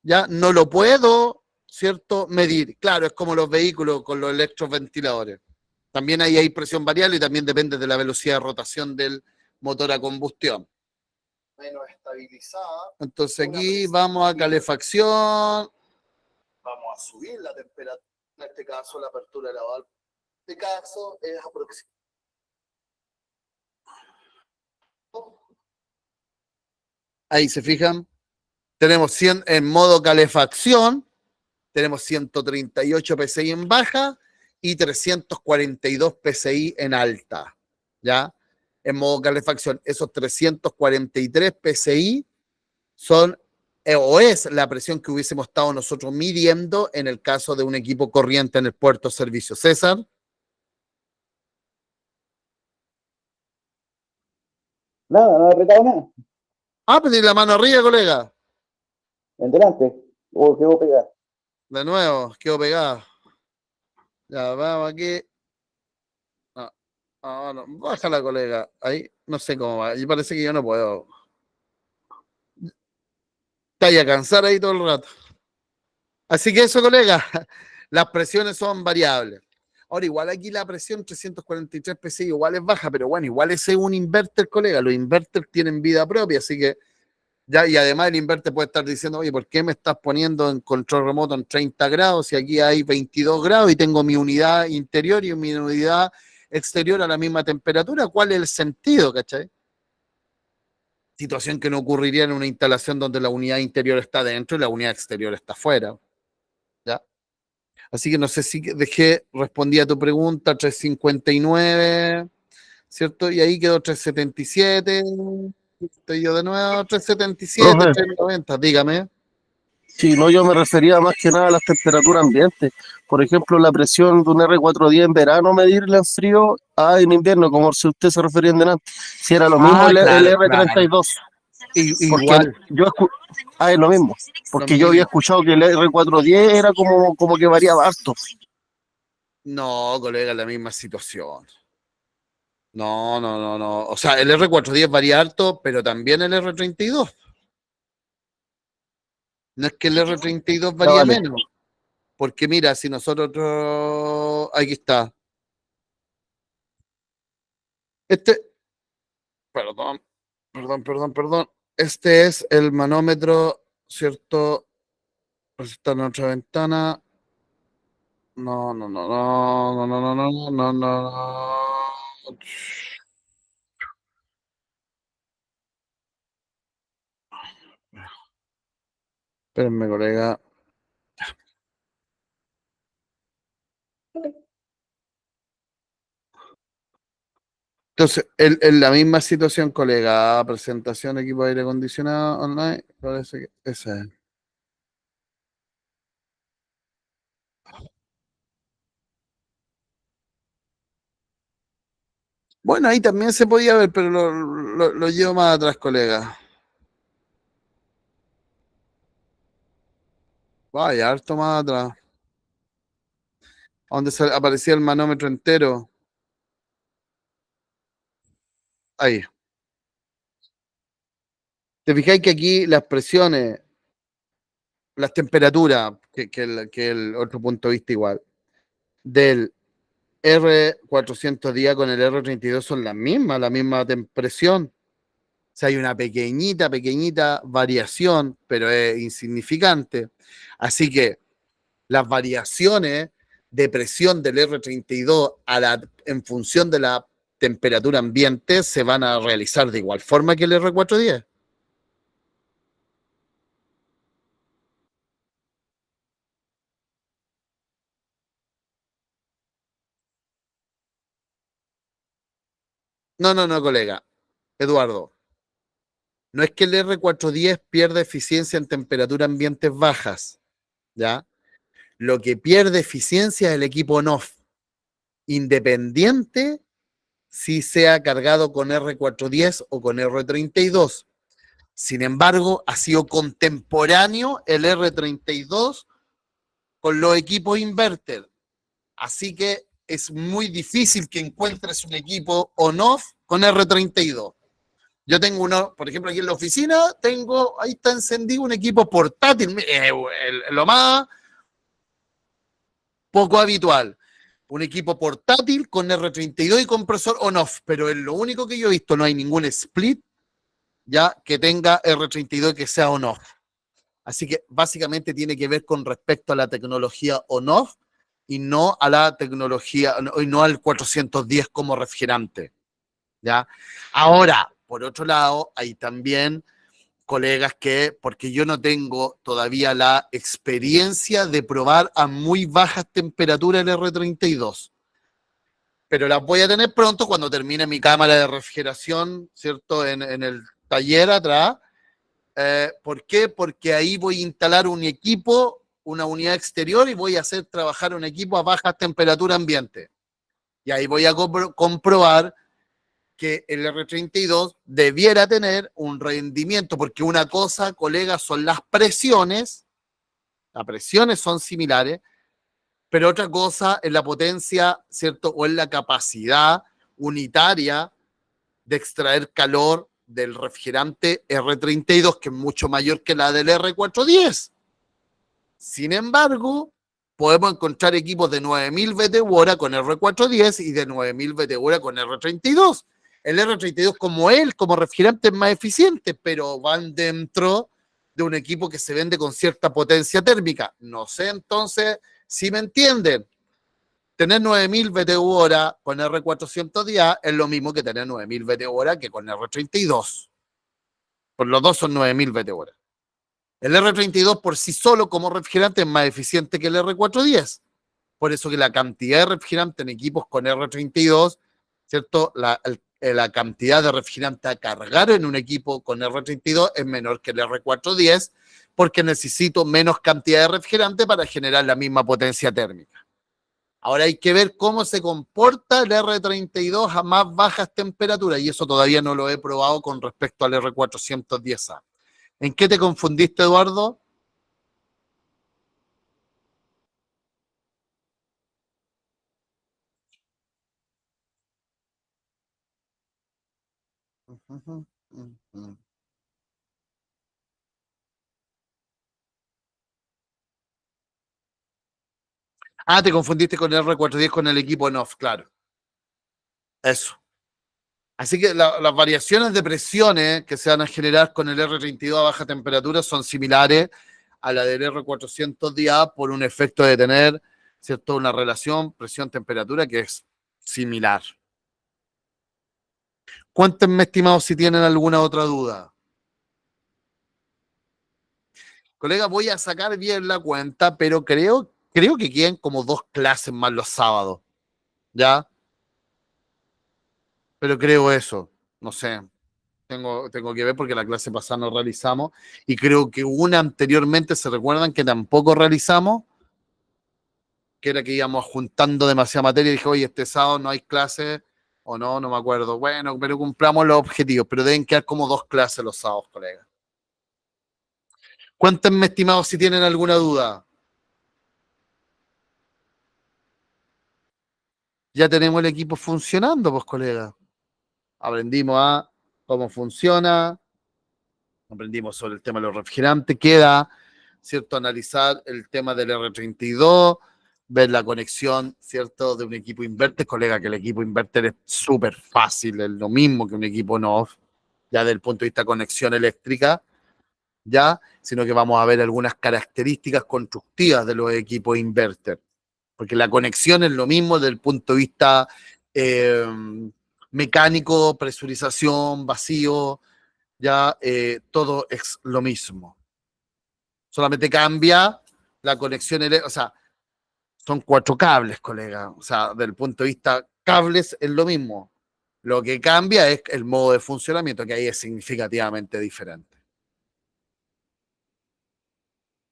[SPEAKER 1] ya no lo puedo, ¿cierto?, medir. Claro, es como los vehículos con los electroventiladores. También ahí hay presión variable y también depende de la velocidad de rotación del motor a combustión. Menos estabilizada. Entonces aquí vamos a calefacción. Vamos a subir la temperatura. En este caso, la apertura de la válvula. En este caso es aproximadamente. Ahí se fijan. Tenemos 100 en modo calefacción. Tenemos 138 PSI en baja y 342 PSI en alta, ¿ya? En modo calefacción, esos 343 PSI son o es la presión que hubiésemos estado nosotros midiendo en el caso de un equipo corriente en el puerto de servicio. César.
[SPEAKER 5] Nada, no he apretado nada.
[SPEAKER 1] Ah, pedí la mano arriba, colega.
[SPEAKER 5] En delante. O quedó pegado.
[SPEAKER 1] De nuevo, quedó pegado. Ya, vamos aquí. No, no, bájala, colega. Ahí, no sé cómo va. Y parece que yo no puedo. Te vaya a cansar ahí todo el rato. Así que eso, colega, las presiones son variables. Ahora, igual aquí la presión 343 PSI igual es baja, pero bueno, igual ese es un inverter, colega. Los inverters tienen vida propia, así que ya, y además el inverter puede estar diciendo, oye, ¿por qué me estás poniendo en control remoto en 30 grados si aquí hay 22 grados y tengo mi unidad interior y mi unidad exterior a la misma temperatura? ¿Cuál es el sentido, cachai? Situación que no ocurriría en una instalación donde la unidad interior está dentro y la unidad exterior está afuera, ¿ya? Así que no sé si respondí a tu pregunta, 359, ¿cierto? Y ahí quedó 377, estoy yo de nuevo, 377,
[SPEAKER 2] Profe,
[SPEAKER 1] 390, dígame.
[SPEAKER 2] sí, no, yo me refería más que nada a las temperaturas ambientes. Por ejemplo, la presión de un R410 en verano, medirla en frío, en invierno, como si usted se refería en delante. Si era lo mismo
[SPEAKER 1] Ah,
[SPEAKER 2] el
[SPEAKER 1] claro, claro.
[SPEAKER 2] R32, porque
[SPEAKER 1] Igual,
[SPEAKER 2] es lo mismo,
[SPEAKER 1] lo
[SPEAKER 2] porque yo había
[SPEAKER 1] mismo.
[SPEAKER 2] escuchado que el R410 era como que variaba harto.
[SPEAKER 1] No, colega, la misma situación. No, no, no, no. O sea, el R410 varía harto, pero también el R32. No es que el R32
[SPEAKER 2] Ya
[SPEAKER 1] varía
[SPEAKER 2] vale.
[SPEAKER 1] menos. Porque mira, si nosotros... Aquí está. Este... Perdón, perdón. Este es el manómetro, ¿cierto? Pues está en otra ventana. No, no, no, no, no, no, no, no, no, no. Espérenme, colega. Entonces, en la misma situación, colega, presentación, equipo de aire acondicionado online, parece que esa es. Bueno, ahí también se podía ver, pero lo llevo más atrás, colega. Vaya, harto más atrás. Donde aparecía el manómetro entero. Ahí. Te fijáis que aquí las presiones, las temperaturas, que el otro punto de vista igual, del R410 con el R32 son las mismas, la misma presión. O sea, hay una pequeñita variación, pero es insignificante. Así que las variaciones de presión del R32 en función de la temperatura ambiente se van a realizar de igual forma que el R410. No, colega. Eduardo. No es que el R410 pierda eficiencia en temperatura ambientes bajas, ¿ya? Lo que pierde eficiencia es el equipo on-off, independiente si sea cargado con R410 o con R32. Sin embargo, ha sido contemporáneo el R32 con los equipos inverter. Así que es muy difícil que encuentres un equipo on-off con R32. Yo tengo uno, por ejemplo, aquí en la oficina, ahí está encendido un equipo portátil, lo más poco habitual. Un equipo portátil con R32 y compresor on-off, pero es lo único que yo he visto, no hay ningún split ya que tenga R32 que sea on-off. Así que básicamente tiene que ver con respecto a la tecnología on-off y no a la tecnología, y no al 410 como refrigerante. ¿Ya? Ahora, por otro lado, hay también colegas que, porque yo no tengo todavía la experiencia de probar a muy bajas temperaturas el R32, pero las voy a tener pronto cuando termine mi cámara de refrigeración, ¿cierto? En el taller atrás. ¿Por qué? Porque ahí voy a instalar un equipo, una unidad exterior y voy a hacer trabajar un equipo a bajas temperaturas ambiente. Y ahí voy a comprobar que el R32 debiera tener un rendimiento, porque una cosa, colegas, son las presiones son similares, pero otra cosa es la potencia, ¿cierto? O es la capacidad unitaria de extraer calor del refrigerante R32, que es mucho mayor que la del R410. Sin embargo, podemos encontrar equipos de 9000 BTU con R410 y de 9000 BTU con R32. El R32 como refrigerante es más eficiente, pero van dentro de un equipo que se vende con cierta potencia térmica. No sé entonces si me entienden. Tener 9000 BTU con R410 es lo mismo que tener 9000 BTU que con R32. Por los dos son 9000 BTU. El R32 por sí solo como refrigerante es más eficiente que el R410. Por eso que la cantidad de refrigerante en equipos con R32, ¿cierto? La cantidad de refrigerante a cargar en un equipo con R32 es menor que el R410 porque necesito menos cantidad de refrigerante para generar la misma potencia térmica. Ahora hay que ver cómo se comporta el R32 a más bajas temperaturas y eso todavía no lo he probado con respecto al R410A. ¿En qué te confundiste, Eduardo? Ah, te confundiste con el R410 con el equipo on-off, claro. Eso. Así que las variaciones de presiones que se van a generar con el R32 a baja temperatura son similares a la del R410A por un efecto de tener, ¿cierto?, una relación presión-temperatura que es similar. Cuéntenme, estimados, si tienen alguna otra duda. Colega, voy a sacar bien la cuenta, pero creo que quedan como 2 clases más los sábados, ¿ya? Pero creo eso, no sé. Tengo que ver porque la clase pasada no realizamos y creo que una anteriormente, ¿se recuerdan que tampoco realizamos? Que era que íbamos juntando demasiada materia y dije, oye, este sábado no hay clase o no me acuerdo. Bueno, pero cumplamos los objetivos, pero deben quedar como 2 clases los sábados, colegas. Cuéntenme, estimados, si tienen alguna duda. Ya tenemos el equipo funcionando, pues, colegas. Aprendimos a cómo funciona, aprendimos sobre el tema de los refrigerantes, queda, ¿cierto?, analizar el tema del R32, ver la conexión, ¿cierto?, de un equipo inverter, colega, que el equipo inverter es súper fácil, es lo mismo que un equipo no-off, ya desde el punto de vista de conexión eléctrica, ya, sino que vamos a ver algunas características constructivas de los equipos inverter, porque la conexión es lo mismo desde el punto de vista mecánico, presurización, vacío, ya todo es lo mismo. Solamente cambia la conexión, o sea, son 4 cables, colega. O sea, desde el punto de vista cables es lo mismo. Lo que cambia es el modo de funcionamiento, que ahí es significativamente diferente.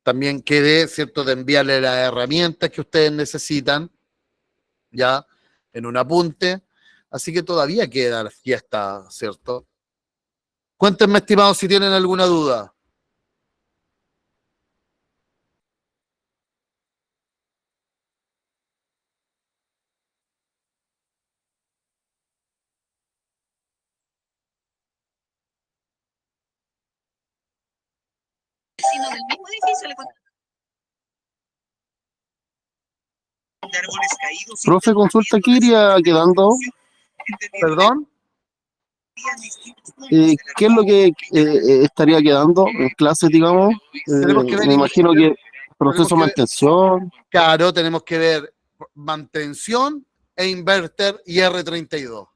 [SPEAKER 1] También quedé, ¿cierto?, de enviarle las herramientas que ustedes necesitan, ya, en un apunte. Así que todavía queda la fiesta, ¿cierto? Cuéntenme, estimados, si tienen alguna duda.
[SPEAKER 6] Del mismo edificio le de árboles caídos.
[SPEAKER 2] Profe, consulta, ¿qué iría quedando?
[SPEAKER 1] ¿Perdón?
[SPEAKER 2] ¿Qué es lo que estaría quedando en clase, digamos?
[SPEAKER 1] Tenemos que ver
[SPEAKER 2] Me imagino que proceso de
[SPEAKER 1] tenemos que ver-
[SPEAKER 2] mantención.
[SPEAKER 1] Claro, tenemos que ver mantención e inverter y R32.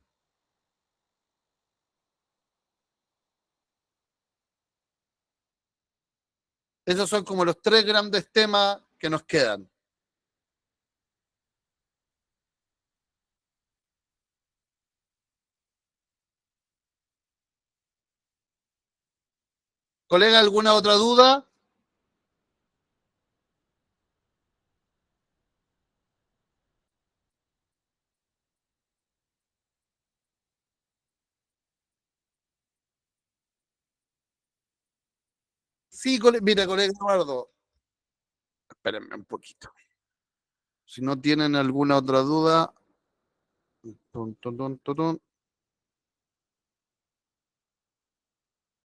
[SPEAKER 1] Esos son como los 3 grandes temas que nos quedan. ¿Colega, alguna otra duda? Sí, mira, colega Eduardo. Espérenme un poquito. Si no tienen alguna otra duda. Tun, tun, tun, tun, tun.